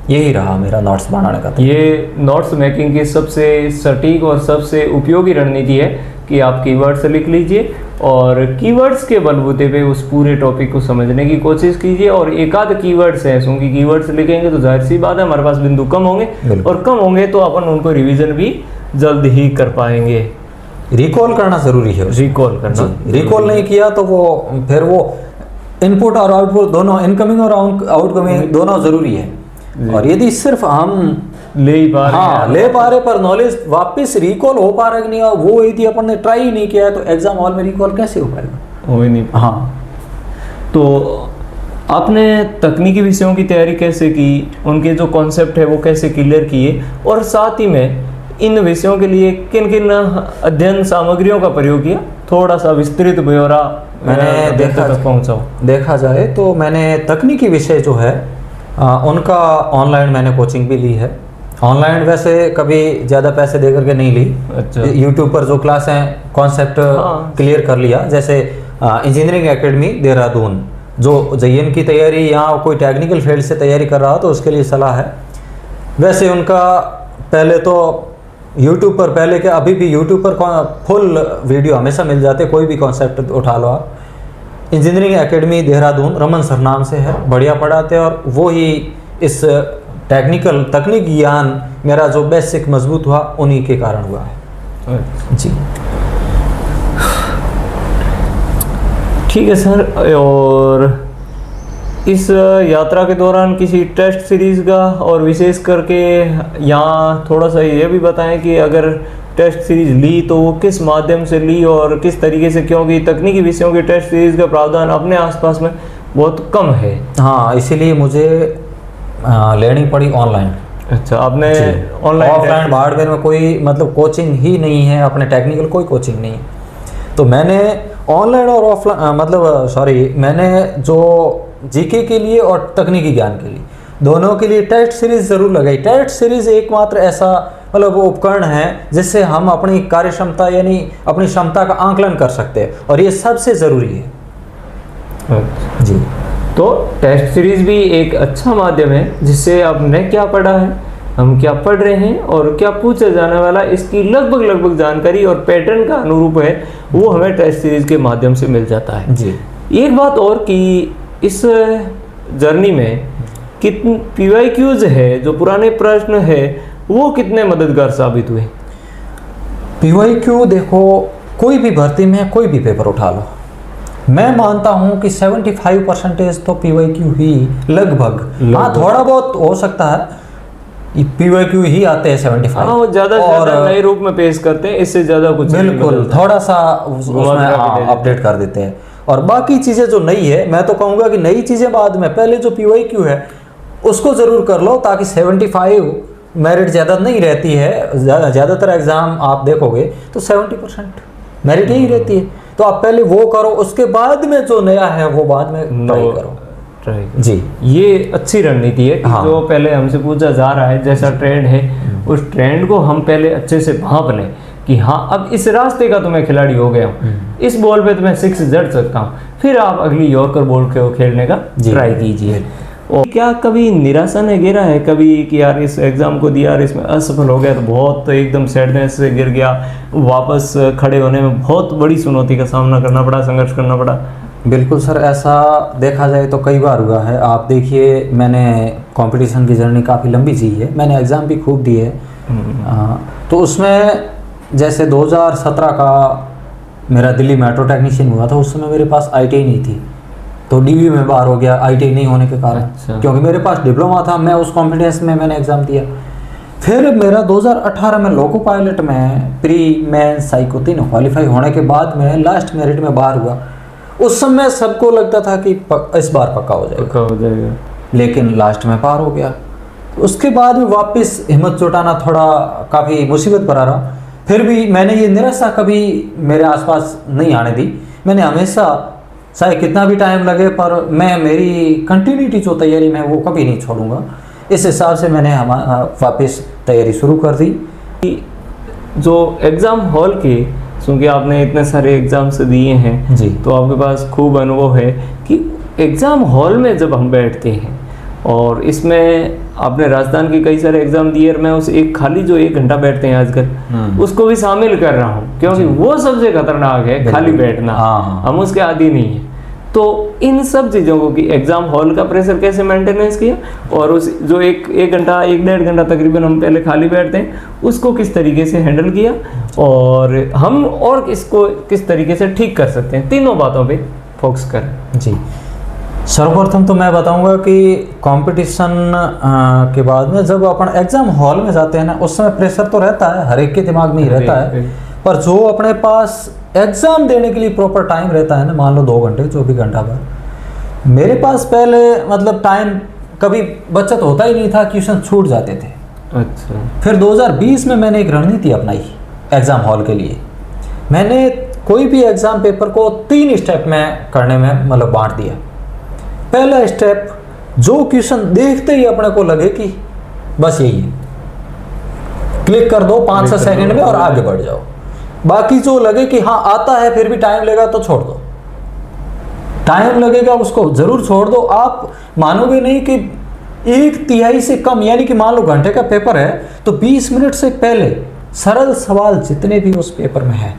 यही रहा मेरा नोट्स बनाने का। ये नोट्स मेकिंग की सबसे सटीक और सबसे उपयोगी रणनीति है कि आप कीवर्ड्स लिख लीजिए और कीवर्ड्स के बलबूते पे उस पूरे टॉपिक को समझने की कोशिश कीजिए। और एक आध कीवर्ड्स हैं, क्योंकि कीवर्ड्स लिखेंगे तो जाहिर सी बात है हमारे पास बिंदु कम होंगे और कम होंगे तो अपन उनको रिवीजन भी जल्द ही कर पाएंगे। रिकॉल करना जरूरी है, रिकॉल करना, रिकॉल नहीं किया तो वो फिर वो इनपुट और आउटपुट दोनों, इनकमिंग और आउटकमिंग दोनों जरूरी है। और यदि सिर्फ हम ले ही पा रहे हाँ ले पा रहे पर नॉलेज वापस रिकॉल हो पा रहा है कि नहीं, वो यदि अपन ने ट्राई ही नहीं किया है तो एग्जाम हॉल में रिकॉल कैसे हो पाएगा? हो ही नहीं। हाँ, तो आपने तकनीकी विषयों की तैयारी कैसे की, उनके जो कॉन्सेप्ट है वो कैसे क्लियर किए, और साथ ही में इन विषयों के लिए किन किन अध्ययन सामग्रियों का प्रयोग किया, थोड़ा सा विस्तृत ब्यौरा मैंने देखा जाए तो मैंने तकनीकी विषय जो है उनका ऑनलाइन मैंने कोचिंग भी ली है। ऑनलाइन वैसे कभी ज़्यादा पैसे दे करके नहीं ली। अच्छा। यूट्यूब पर जो क्लास हैं कॉन्सेप्ट क्लियर कर लिया, जैसे इंजीनियरिंग एकेडमी देहरादून, जो जेईएन की तैयारी या कोई टेक्निकल फील्ड से तैयारी कर रहा हो तो उसके लिए सलाह है। वैसे उनका पहले तो यूट्यूब पर, पहले के अभी भी यूट्यूब पर फुल वीडियो हमेशा मिल जाते, कोई भी कॉन्सेप्ट उठा लो आप। Engineering academy Dehradun Raman sir नाम से है, बढ़िया पढ़ाते हैं, और वो ही इस तकनीक ज्ञान मेरा जो बेसिक मजबूत हुआ उन्हीं के कारण हुआ है। जी ठीक है सर। और इस यात्रा के दौरान किसी टेस्ट सीरीज़ का और विशेष करके यहाँ थोड़ा सा ये भी बताएं कि अगर टेस्ट सीरीज़ ली तो वो किस माध्यम से ली और किस तरीके से, क्योंकि तकनीकी विषयों की टेस्ट सीरीज़ का प्रावधान अपने आसपास में बहुत कम है। हाँ, इसीलिए मुझे लेनी पड़ी ऑनलाइन। अच्छा, आपने ऑनलाइन? ऑफलाइन बाड़मेर में कोई मतलब कोचिंग ही नहीं है, अपने टेक्निकल कोई कोचिंग नहीं है, तो मैंने ऑनलाइन और ऑफलाइन मैंने जो जीके के लिए और तकनीकी ज्ञान के लिए दोनों के लिए टेस्ट सीरीज ज़रूर लगाई। टेस्ट सीरीज एकमात्र ऐसा मतलब उपकरण है जिससे हम अपनी कार्य क्षमता यानी अपनी क्षमता का आंकलन कर सकते हैं, और ये सबसे ज़रूरी है। जी, तो टेस्ट सीरीज भी एक अच्छा माध्यम है जिससे आपने क्या पढ़ा है, हम क्या पढ़ रहे हैं और क्या पूछा जाने वाला, इसकी लगभग जानकारी और पैटर्न का अनुरूप है वो हमें टेस्ट सीरीज के माध्यम से मिल जाता है। जी, एक बात और कि इस जर्नी में कितने PYQs है, जो पुराने प्रश्न है, वो कितने मददगार साबित हुए? PYQ देखो, कोई भी भर्ती में कोई भी पेपर उठा लो, मैं मानता हूं कि 75% तो PYQ ही लगभग। हाँ, थोड़ा बहुत हो सकता है PYQ ही आते हैं 75। हाँ, वो ज़्यादा नए रूप में पेश करते हैं, इससे ज़्यादा कुछ बिल्कुल, थोड़ा सा उसमें अपडेट कर देते हैं। और बाकी चीज़ें जो नई है, मैं तो कहूँगा कि नई चीज़ें बाद में, पहले जो PYQ है उसको ज़रूर कर लो, ताकि 75 मेरिट ज़्यादा नहीं रहती है। ज़्यादातर एग्ज़ाम आप देखोगे तो 70% मेरिट ही रहती है, तो आप पहले वो करो, उसके बाद में जो नया है वो बाद में ट्राई करो। जी, ये अच्छी रणनीति है कि हाँ, जो पहले हमसे पूछा जा रहा है, जैसा ट्रेंड है उस ट्रेंड को हम पहले अच्छे से भांप लें कि हाँ, अब इस रास्ते का तो मैं खिलाड़ी हो गया हूँ, इस बॉल पे तो मैं 6 जड़ सकता हूँ, फिर आप अगली यॉर्कर बॉल को खेलने का ट्राई कीजिए। और क्या कभी निराशा ने घेरा है कभी कि यार इस एग्ज़ाम को दिया और इसमें असफल हो गया, तो बहुत एकदम सैडनेस से गिर गया, वापस खड़े होने में बहुत बड़ी चुनौती का सामना करना पड़ा, संघर्ष करना पड़ा? बिल्कुल सर, ऐसा देखा जाए तो कई बार हुआ है। आप देखिए, मैंने कंपटीशन की जर्नी काफ़ी लंबी जी है, मैंने एग्ज़ाम भी खूब दिए है। तो उसमें जैसे 2017 का मेरा दिल्ली मेट्रो टेक्नीशियन हुआ था, उस समय मेरे पास ITI नहीं थी, तो DV में बाहर हो गया ITI नहीं होने के कारण। अच्छा। क्योंकि मेरे पास डिप्लोमा था, मैं उस कॉन्फिडेंस में मैंने एग्ज़ाम दिया। फिर मेरा 2018 में लोको पायलट में प्री मेन साइको 3 क्वालिफाई होने के बाद में लास्ट मेरिट में बाहर हुआ। उस समय सबको लगता था कि इस बार पक्का हो जाएगा, लेकिन लास्ट में पार हो गया। उसके बाद में वापस हिम्मत जुटाना थोड़ा काफ़ी मुसीबत भरा रहा। फिर भी मैंने ये निराशा कभी मेरे आसपास नहीं आने दी। मैंने हमेशा, चाहे कितना भी टाइम लगे, पर मैं मेरी कंटिन्यूटी जो तैयारी में वो कभी नहीं छोड़ूंगा। इस हिसाब से मैंने वापस तैयारी शुरू कर दी। जो एग्ज़ाम हॉल के, क्योंकि आपने इतने सारे एग्ज़ाम्स दिए हैं जी, तो आपके पास खूब अनुभव है कि एग्ज़ाम हॉल में जब हम बैठते हैं, और इसमें आपने राजस्थान के कई सारे एग्ज़ाम दिए, और मैं उस एक खाली जो 1 घंटा बैठते हैं आजकल, उसको भी शामिल कर रहा हूँ, क्योंकि वो सबसे खतरनाक है, खाली बैठना। हम उसके आदी नहीं है। तो इन सब चीज़ों को कि एग्ज़ाम हॉल का प्रेशर कैसे मेंटेनेंस किया, और उस जो एक घंटा 1-1.5 घंटा तकरीबन हम पहले खाली बैठते हैं, उसको किस तरीके से हैंडल किया, और हम और इसको किस तरीके से ठीक कर सकते हैं, तीनों बातों पे फोकस करें। जी, सर्वप्रथम तो मैं बताऊंगा कि कंपटीशन के बाद में जब अपन एग्ज़ाम हॉल में जाते हैं ना, उस समय प्रेशर तो रहता है, हर एक के दिमाग में ही रहता है, पर जो अपने पास एग्ज़ाम देने के लिए प्रॉपर टाइम रहता है ना, मान लो 2 घंटे 24 घंटा भर, मेरे पास पहले मतलब टाइम कभी बचत होता ही नहीं था, क्वेश्चन छूट जाते थे। अच्छा। फिर 2020 में मैंने एक रणनीति अपनाई एग्ज़ाम हॉल के लिए। मैंने कोई भी एग्ज़ाम पेपर को 3 स्टेप में करने में मतलब बांट दिया। पहला स्टेप, जो क्वेश्चन देखते ही अपने को लगे कि बस यही है, क्लिक कर दो 5-6 सेकंड में और आगे बढ़ जाओ। बाकी जो लगे कि हाँ आता है फिर भी टाइम लेगा तो छोड़ दो। टाइम लगेगा, उसको ज़रूर छोड़ दो। आप मानोगे नहीं कि 1/3 से कम, यानी कि मान लो घंटे का पेपर है तो 20 मिनट से पहले सरल सवाल जितने भी उस पेपर में है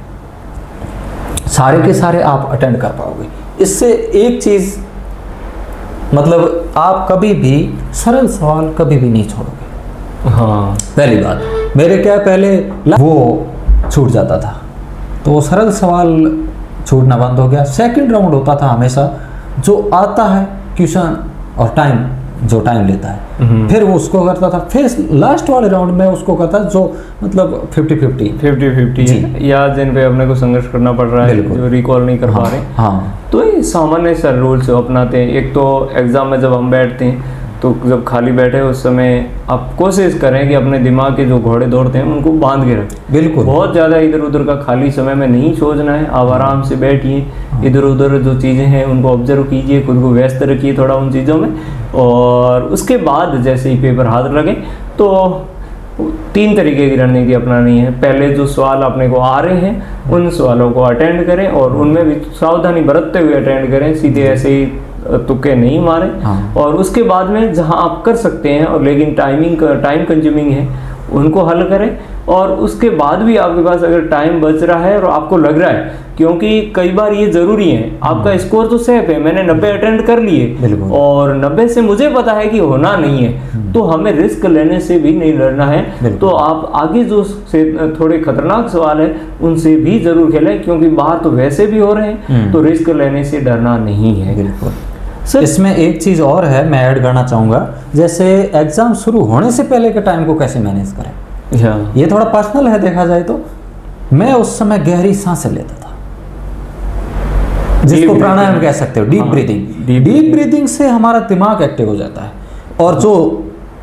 सारे के सारे आप अटेंड कर पाओगे। इससे एक चीज़ मतलब आप कभी भी सरल सवाल कभी भी नहीं छोड़ोगे। हाँ, पहली बात मेरे क्या पहले वो छूट जाता था तो वो सरल सवाल छूटना बंद हो गया। सेकंड राउंड होता था हमेशा जो आता है क्वेश्चन और टाइम जो टाइम लेता है, फिर वो उसको करता था। फिर लास्ट वाले राउंड में उसको करता जो मतलब 50-50 है, या जिन पे अपने को संघर्ष करना पड़ रहा है, जो रिकॉल नहीं कर पा रहे। हाँ, तो ये सामान्य सर रूल्स अपनाते हैं। एक तो एग्जाम में जब हम बैठते हैं तो जब खाली बैठे उस समय आप कोशिश करें कि अपने दिमाग के जो घोड़े दौड़ते हैं उनको बांध के रखें। बिल्कुल, बहुत ज़्यादा इधर उधर का खाली समय में नहीं सोचना है। आप आराम से बैठिए, इधर उधर जो चीज़ें हैं उनको ऑब्जर्व कीजिए, खुद को व्यस्त रखिए थोड़ा उन चीज़ों में। और उसके बाद जैसे ही पेपर हाथ लगे तो 3 तरीके की रणनीति अपनानी है। पहले जो सवाल अपने को आ रहे हैं उन सवालों को अटेंड करें और उनमें भी सावधानी बरतते हुए अटेंड करें, सीधे ऐसे ही तुक्के नहीं मारे। हाँ। और उसके बाद में जहां आप कर सकते हैं और लेकिन टाइम कंज्यूमिंग है उनको हल करें। और उसके बाद भी आपके पास अगर टाइम बच रहा है और आपको लग रहा है, क्योंकि कई बार ये जरूरी है, आपका स्कोर तो सेफ है, मैंने 90 अटेंड कर लिए और 90 से मुझे पता है कि होना नहीं है, तो हमें रिस्क लेने से भी नहीं डरना है। तो आप आगे जो से थोड़े खतरनाक सवाल है उनसे भी जरूर खेलें, क्योंकि बाहर तो वैसे भी हो रहे हैं, तो रिस्क लेने से डरना नहीं है। बिल्कुल सर, इसमें एक चीज़ और है मैं ऐड करना चाहूँगा, जैसे एग्ज़ाम शुरू होने से पहले के टाइम को कैसे मैनेज करें। ये थोड़ा पर्सनल है देखा जाए तो। मैं उस समय गहरी सांसें लेता था, जिसको प्राणायाम कह सकते हो, डीप ब्रीदिंग। डीप ब्रीदिंग से हमारा दिमाग एक्टिव हो जाता है और जो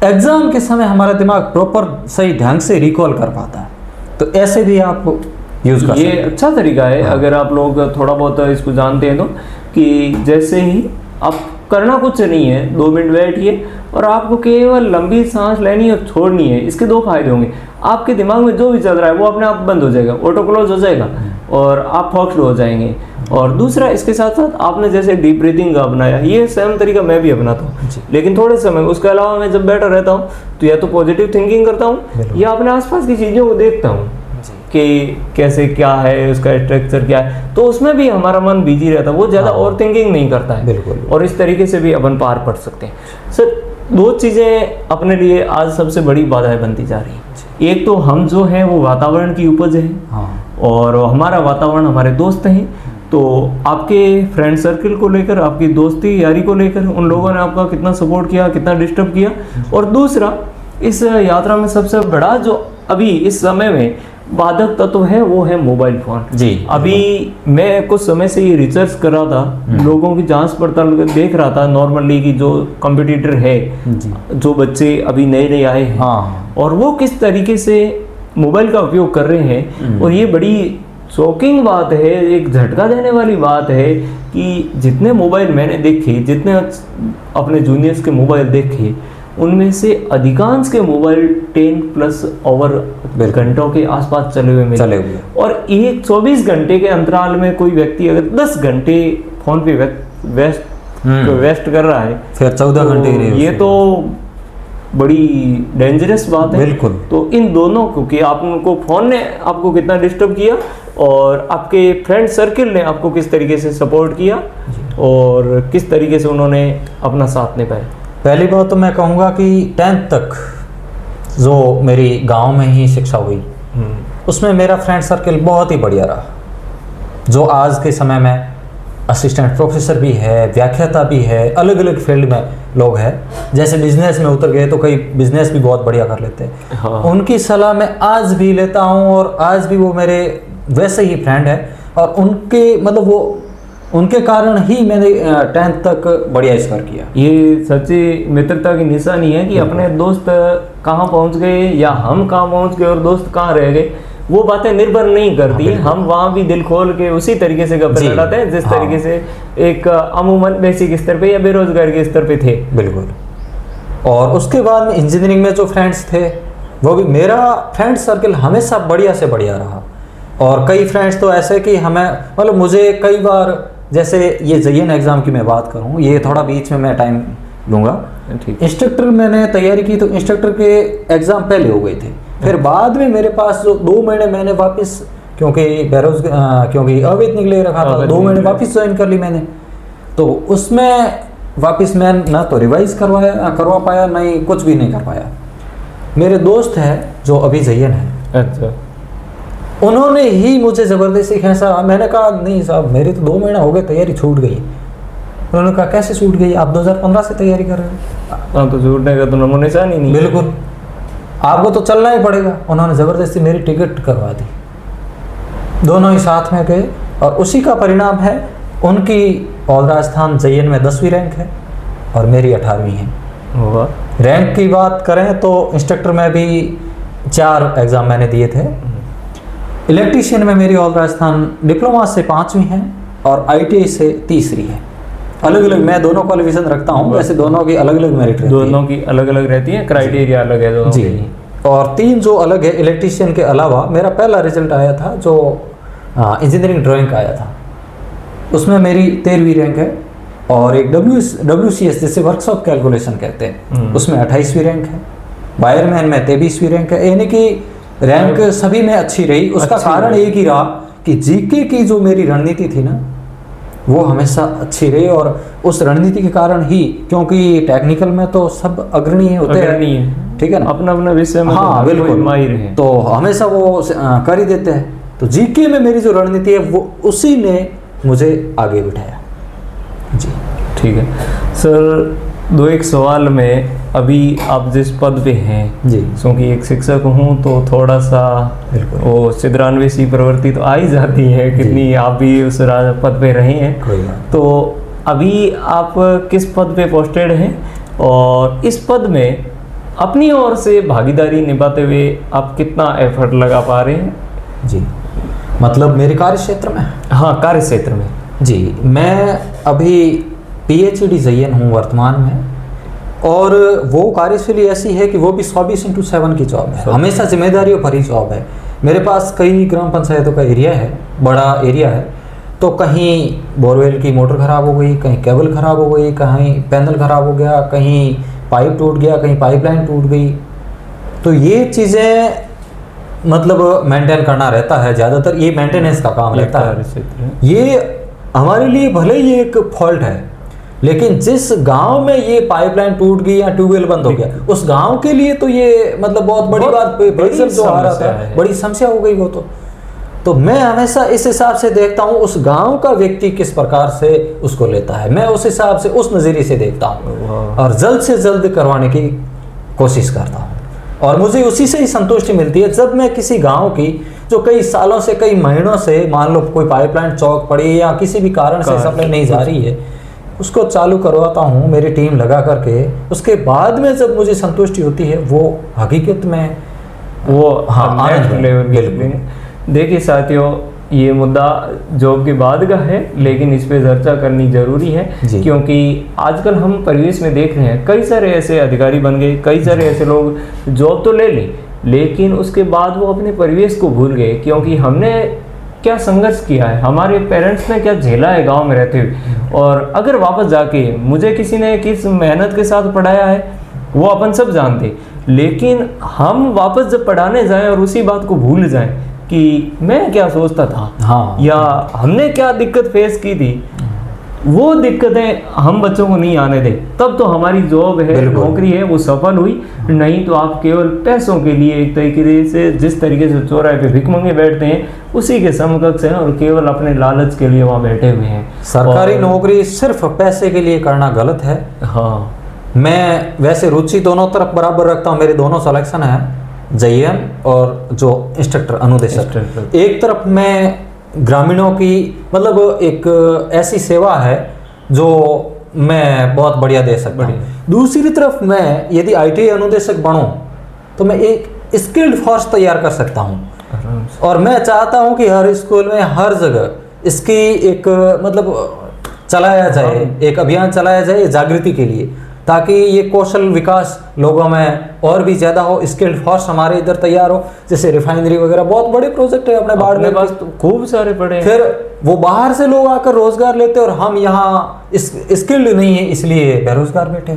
एग्ज़ाम के समय हमारा दिमाग प्रॉपर सही ढंग से रिकॉल कर पाता है। तो ऐसे भी आप यूज़ कर सकते हैं। ये अच्छा तरीका है। अगर आप लोग थोड़ा बहुत इसको जानते हैं तो, कि जैसे ही आप करना कुछ नहीं है, 2 मिनट बैठिए और आपको केवल लंबी सांस लेनी और छोड़नी है। इसके 2 फायदे होंगे, आपके दिमाग में जो भी चल रहा है वो अपने आप बंद हो जाएगा, ऑटो क्लोज हो जाएगा और आप फोकस्ड हो जाएंगे। और दूसरा, इसके साथ साथ आपने जैसे डीप ब्रीदिंग का अपनाया, ये सेम तरीका मैं भी अपनाता हूँ, लेकिन थोड़े समय। उसके अलावा मैं जब बैठा रहता हूँ तो या तो पॉजिटिव थिंकिंग करता हूँ या अपने आसपास की चीज़ों को देखता हूँ कि कैसे क्या है, उसका स्ट्रक्चर क्या है, तो उसमें भी हमारा मन बिजी रहता है, वो ज़्यादा और थिंकिंग नहीं करता है। बिल्कुल। और इस तरीके से भी अपन पार पड़ सकते हैं। सर, 2 चीज़ें अपने लिए आज सबसे बड़ी बाधाएं बनती जा रही हैं। एक तो हम जो हैं वो वातावरण की उपज है, और हमारा वातावरण हमारे दोस्त हैं। तो आपके फ्रेंड सर्कल को लेकर, आपकी दोस्ती यारी को लेकर उन लोगों ने आपका कितना सपोर्ट किया, कितना डिस्टर्ब किया। और दूसरा, इस यात्रा में सबसे बड़ा जो अभी इस समय में बाधक तत्व है वो है मोबाइल फोन। जी, अभी मैं कुछ समय से ये रिसर्च कर रहा था, लोगों की जांच पड़ताल देख रहा था नॉर्मली कि जो कंपटीटर है, जो बच्चे अभी नए नए आए हैं, और वो किस तरीके से मोबाइल का उपयोग कर रहे हैं। और ये बड़ी शॉकिंग बात है, एक झटका देने वाली बात है कि जितने मोबाइल मैंने देखे, जितने अपने जूनियर्स के मोबाइल देखे, उनमें से अधिकांश के मोबाइल 10+ ओवर घंटों के आसपास चले हुए। और एक 24 घंटे के अंतराल में कोई व्यक्ति अगर 10 घंटे फोन पे वेस्ट कर रहा है, फिर 14 घंटे ये तो बड़ी डेंजरस बात है। बिल्कुल। तो इन दोनों को, कि आपको फोन ने आपको कितना डिस्टर्ब किया और आपके फ्रेंड सर्किल ने आपको किस तरीके से सपोर्ट किया और किस तरीके से उन्होंने अपना साथ निभाया। पहली बात तो मैं कहूँगा कि 10th तक जो मेरी गांव में ही शिक्षा हुई, उसमें मेरा फ्रेंड सर्कल बहुत ही बढ़िया रहा। जो आज के समय में असिस्टेंट प्रोफेसर भी है, व्याख्याता भी है, अलग अलग फील्ड में लोग हैं। जैसे बिजनेस में उतर गए तो कई बिजनेस भी बहुत बढ़िया कर लेते हैं। उनकी सलाह मैं आज भी लेता हूँ और आज भी वो मेरे वैसे ही फ्रेंड है। और उनके मतलब वो उनके कारण ही मैंने 10th तक बढ़िया स्कोर किया। ये सच्ची मित्रता की निशानी है कि अपने दोस्त कहाँ पहुँच गए या हम कहाँ पहुँच गए और दोस्त कहाँ रह गए, वो बातें निर्भर नहीं करती। हम वहाँ भी दिल खोल के उसी तरीके से गप्पे लड़ाते हैं जिस तरीके से एक अमूमन बेसिक स्तर पे या बेरोजगार के स्तर पे थे। बिल्कुल। और उसके बाद में इंजीनियरिंग में जो फ्रेंड्स थे, वो भी मेरा फ्रेंड सर्कल हमेशा बढ़िया से बढ़िया रहा। और कई फ्रेंड्स तो ऐसे कि हमें मतलब मुझे कई बार जैसे ये जयन एग्ज़ाम की मैं बात करूँ, ये थोड़ा बीच में मैं टाइम लूँगा। ठीक। इंस्ट्रक्टर मैंने तैयारी की तो इंस्ट्रक्टर के एग्ज़ाम पहले हो गए थे, फिर बाद में मेरे पास जो 2 महीने मैंने वापस, क्योंकि क्योंकि अवैध निकले रखा था, 2 महीने वापस ज्वाइन कर ली मैंने। तो उसमें वापस मैं ना तो रिवाइज करवा पाया, नहीं कुछ भी नहीं कर पाया। मेरे दोस्त है जो अभी जयन है, अच्छा, उन्होंने ही मुझे ज़बरदस्ती खींचा। मैंने कहा नहीं साहब, मेरी तो 2 महीना हो गए, तैयारी छूट गई। उन्होंने कहा कैसे छूट गई, आप 2015 से तैयारी कर रहे हो। हाँ, तो छूटने का तो नामो निशान ही नहीं। बिल्कुल, आपको तो चलना ही पड़ेगा। उन्होंने ज़बरदस्ती मेरी टिकट करवा दी, दोनों ही साथ में गए, और उसी का परिणाम है उनकी ऑल राजस्थान जयन में 10वीं रैंक है और मेरी 18वीं है। वाह। रैंक की बात करें तो इंस्ट्रक्टर में भी 4 एग्ज़ाम मैंने दिए थे। इलेक्ट्रीशियन में मेरी ऑल राजस्थान डिप्लोमा से 5वीं है और ITI से 3री है। अलग अलग मैं दोनों क्वालिफिकेशन रखता हूँ, वैसे दोनों की अलग अलग मेरिट रहती है। दोनों की अलग अलग रहती है, क्राइटेरिया अलग है दोनों जी। की। और 3 जो अलग है इलेक्ट्रीशियन के अलावा, मेरा पहला रिजल्ट आया था जो इंजीनियरिंग ड्राइंग का आया था, उसमें मेरी 13वीं रैंक है। और एक WCS जिसे वर्कशॉप कैलकुलेशन कहते हैं, उसमें 28वीं रैंक है। वायरमैन में 23वीं रैंक है। यानी कि रैंक सभी में अच्छी रही। उसका कारण एक ही रहा कि जीके की जो मेरी रणनीति थी ना, वो हमेशा अच्छी रही, और उस रणनीति के कारण ही, क्योंकि टेक्निकल में तो सब अग्रणी होते हैं, ठीक है ना, अपना अपना विषय में। हाँ बिल्कुल, माहिर है, तो हमेशा वो कर ही देते हैं। तो जीके में मेरी जो रणनीति है वो उसी ने मुझे आगे बिठाया जी। ठीक है सर, एक सवाल में, अभी आप जिस पद पे हैं जी, क्योंकि एक शिक्षक हूँ तो थोड़ा सा वो सिद्रान्वी सी प्रवृत्ति तो आ ही जाती है, कितनी आप भी उस पद पे रहे हैं। कोई बात। तो अभी आप किस पद पे पोस्टेड हैं, और इस पद में अपनी ओर से भागीदारी निभाते हुए आप कितना एफर्ट लगा पा रहे हैं? जी, मतलब मेरे कार्य क्षेत्र में? हाँ, कार्य क्षेत्र में जी। मैं अभी PhD जयन हूँ वर्तमान में, और वो कार्यशैली ऐसी है कि वो भी 24/7 की जॉब है, हमेशा जिम्मेदारियों भरी जॉब है। मेरे पास कई ग्राम पंचायतों का एरिया है, बड़ा एरिया है। तो कहीं बोरवेल की मोटर ख़राब हो गई, कहीं केबल ख़राब हो गई, कहीं पैनल ख़राब हो गया, कहीं पाइप टूट गया, कहीं पाइपलाइन टूट गई। तो ये चीज़ें मतलब मेंटेन करना रहता है, ज़्यादातर ये मेंटेनेंस का काम रहता है। ये हमारे लिए भले ही एक फॉल्ट है, लेकिन जिस गांव में ये पाइपलाइन टूट गई या ट्यूबवेल बंद हो गया, उस गांव के लिए तो ये मतलब बहुत बड़ी बात, जो आ रहा था, बड़ी समस्या हो गई वो तो मैं हमेशा इस हिसाब से देखता हूँ उस गांव का व्यक्ति किस प्रकार से उसको लेता है, मैं उस हिसाब से उस नज़रिए से देखता हूँ और जल्द से जल्द करवाने की कोशिश करता हूँ। और मुझे उसी से ही संतुष्टि मिलती है जब मैं किसी गांव की जो कई सालों से, कई महीनों से, मान लो कोई पाइपलाइन चौक पड़ी या किसी भी कारण से सप्लाई नहीं जा रही है, उसको चालू करवाता हूँ मेरी टीम लगा करके। उसके बाद में जब मुझे संतुष्टि होती है, वो हकीकत में वो आनंद लेवल की। देखिए साथियों, ये मुद्दा जॉब के बाद का है, लेकिन इस पे चर्चा करनी जरूरी है, क्योंकि आजकल हम परिवेश में देख रहे हैं कई सारे ऐसे अधिकारी बन गए, कई सारे ऐसे लोग जॉब तो ले ली, लेकिन उसके बाद वो अपने परिवेश को भूल गए। क्योंकि हमने क्या संघर्ष किया है, हमारे पेरेंट्स ने क्या झेला है गांव में रहते हुए, और अगर वापस जाके मुझे किसी ने किस मेहनत के साथ पढ़ाया है वो अपन सब जानते, लेकिन हम वापस जब पढ़ाने जाएं और उसी बात को भूल जाएं कि मैं क्या सोचता था, हाँ, या हमने क्या दिक्कत फेस की थी, वो दिक्कतें हम बच्चों को नहीं आने दें, तब तो हमारी जॉब है, नौकरी है, वो सफल हुई। नहीं तो आप केवल पैसों के लिए एक तरीके से, जिस तरीके से चौराहे पे भिख मंगे बैठते हैं, उसी के समकक्ष हैं, और केवल अपने लालच के लिए वहाँ बैठे हुए हैं। सरकारी नौकरी सिर्फ पैसे के लिए करना गलत है। हाँ, मैं वैसे रुचि दोनों तरफ बराबर रखता हूँ, मेरे दोनों सिलेक्शन है, जयन और जो इंस्ट्रक्टर अनुदेशक। एक तरफ मैं ग्रामीणों की मतलब एक ऐसी सेवा है जो मैं बहुत बढ़िया दे सकता हूँ। दूसरी तरफ मैं यदि ITI अनुदेशक बनूं तो मैं एक स्किल्ड फोर्स तैयार कर सकता हूँ, और मैं चाहता हूँ कि हर स्कूल में, हर जगह इसकी एक मतलब चलाया जाए, एक अभियान चलाया जाए जागृति के लिए। ताकि ये कौशल विकास लोगों में और भी ज़्यादा हो, स्किल्ड फोर्स हमारे इधर तैयार हो। जैसे रिफाइनरी वगैरह बहुत बड़े प्रोजेक्ट है अपने बाड़मेर पास तो खूब सारे पड़े हैं। फिर वो बाहर से लोग आकर रोजगार लेते और हम यहाँ स्किल्ड नहीं है इसलिए बेरोजगार बैठे।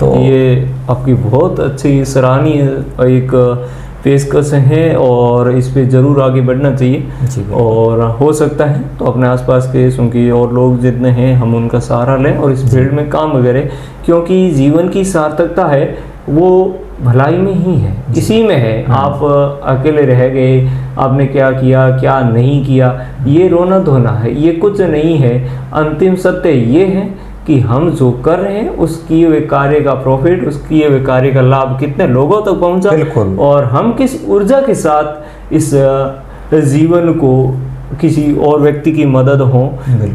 तो ये आपकी बहुत अच्छी सराहनीय एक पेशकश है और इस पे ज़रूर आगे बढ़ना चाहिए। और हो सकता है तो अपने आसपास के क्योंकि और लोग जितने हैं हम उनका सहारा लें और इस फील्ड में काम करें, क्योंकि जीवन की सार्थकता है वो भलाई में ही है, इसी में है। आप अकेले रह गए, आपने क्या किया क्या नहीं किया, ये रोना धोना है, ये कुछ नहीं है। अंतिम सत्य ये है कि हम जो कर रहे हैं उसकी वे कार्य का प्रॉफिट, उसकी वे कार्य का लाभ कितने लोगों तक पहुंचा और हम किस ऊर्जा के साथ इस जीवन को किसी और व्यक्ति की मदद हो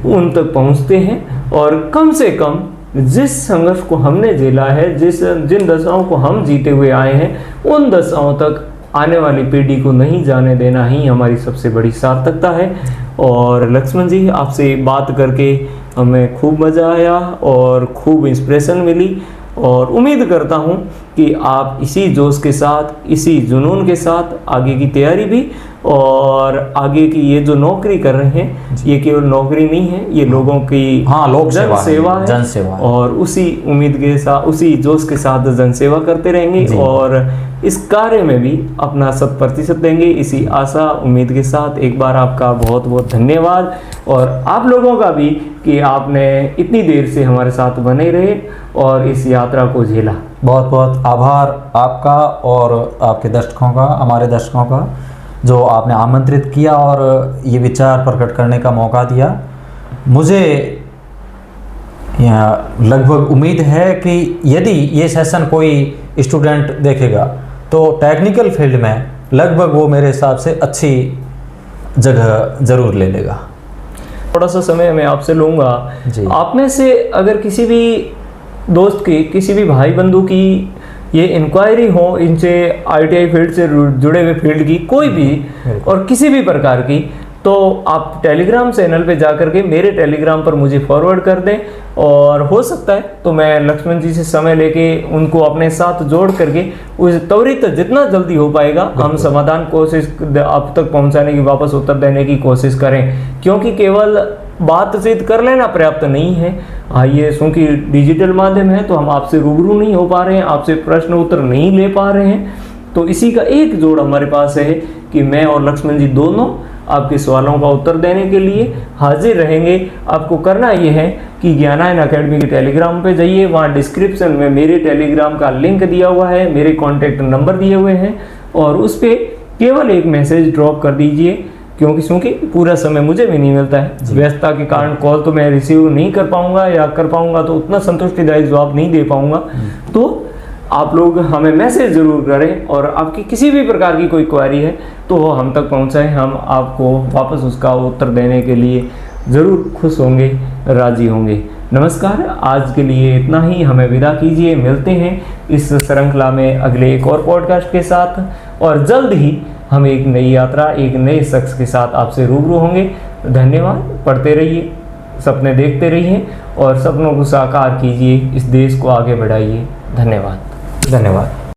उन तक पहुंचते हैं। और कम से कम जिस संघर्ष को हमने झेला है, जिन दशाओं को हम जीते हुए आए हैं, उन दशाओं तक आने वाली पीढ़ी को नहीं जाने देना ही हमारी सबसे बड़ी सार्थकता है। और लक्ष्मण जी, आपसे बात करके हमें खूब मज़ा आया और खूब इंस्पिरेशन मिली और उम्मीद करता हूँ कि आप इसी जोश के साथ, इसी जुनून के साथ आगे की तैयारी भी और आगे की ये जो नौकरी कर रहे हैं, ये केवल नौकरी नहीं है, ये लोगों की लोक जन सेवा है, जन सेवा है। और उसी उम्मीद के साथ, उसी जोश के साथ जन सेवा करते रहेंगे और इस कार्य में भी अपना 100% देंगे। इसी आशा उम्मीद के साथ एक बार आपका बहुत बहुत धन्यवाद और आप लोगों का भी कि आपने इतनी देर से हमारे साथ बने रहे और इस यात्रा को झेला। बहुत बहुत आभार आपका और आपके दर्शकों का, हमारे दर्शकों का, जो आपने आमंत्रित किया और ये विचार प्रकट करने का मौका दिया। मुझे यहाँ लगभग उम्मीद है कि यदि ये सेशन कोई स्टूडेंट देखेगा तो टेक्निकल फील्ड में लगभग वो मेरे हिसाब से अच्छी जगह ज़रूर ले लेगा। थोड़ा सा समय मैं आपसे लूँगा। आप में से अगर किसी भी दोस्त की, किसी भी भाई बंधु की ये इंक्वायरी हो इनसे ITI फील्ड से जुड़े हुए फील्ड की कोई भी और किसी भी प्रकार की, तो आप टेलीग्राम चैनल पे जाकर के मेरे टेलीग्राम पर मुझे फॉरवर्ड कर दें और हो सकता है तो मैं लक्ष्मण जी से समय लेके उनको अपने साथ जोड़ करके उस त्वरित जितना जल्दी हो पाएगा हम समाधान कोशिश आप तक पहुंचाने की, वापस उत्तर देने की कोशिश करें। क्योंकि केवल बातचीत कर लेना पर्याप्त नहीं है। ये क्योंकि डिजिटल माध्यम है तो हम आपसे रूबरू नहीं हो पा रहे हैं, आपसे प्रश्न उत्तर नहीं ले पा रहे हैं, तो इसी का एक जोड़ हमारे पास है कि मैं और लक्ष्मण जी दोनों आपके सवालों का उत्तर देने के लिए हाजिर रहेंगे। आपको करना ये है कि ज्ञानायन अकेडमी के टेलीग्राम पे जाइए, वहाँ डिस्क्रिप्शन में मेरे टेलीग्राम का लिंक दिया हुआ है, मेरे कॉन्टैक्ट नंबर दिए हुए हैं और उस पर केवल एक मैसेज ड्रॉप कर दीजिए। क्योंकि पूरा समय मुझे भी नहीं मिलता है, व्यस्तता के कारण कॉल तो मैं रिसीव नहीं कर पाऊंगा या कर पाऊंगा तो उतना संतुष्टिदायक जवाब नहीं दे पाऊंगा। तो आप लोग हमें मैसेज ज़रूर करें और आपकी किसी भी प्रकार की कोई क्वेरी है तो वो हम तक पहुंचाएं, हम आपको वापस उसका उत्तर देने के लिए ज़रूर खुश होंगे, राजी होंगे। नमस्कार, आज के लिए इतना ही, हमें विदा कीजिए। मिलते हैं इस श्रृंखला में अगले एक और पॉडकास्ट के साथ और जल्द ही हम एक नई यात्रा, एक नए शख्स के साथ आपसे रूबरू होंगे। धन्यवाद। पढ़ते रहिए, सपने देखते रहिए और सपनों को साकार कीजिए, इस देश को आगे बढ़ाइए। धन्यवाद। धन्यवाद।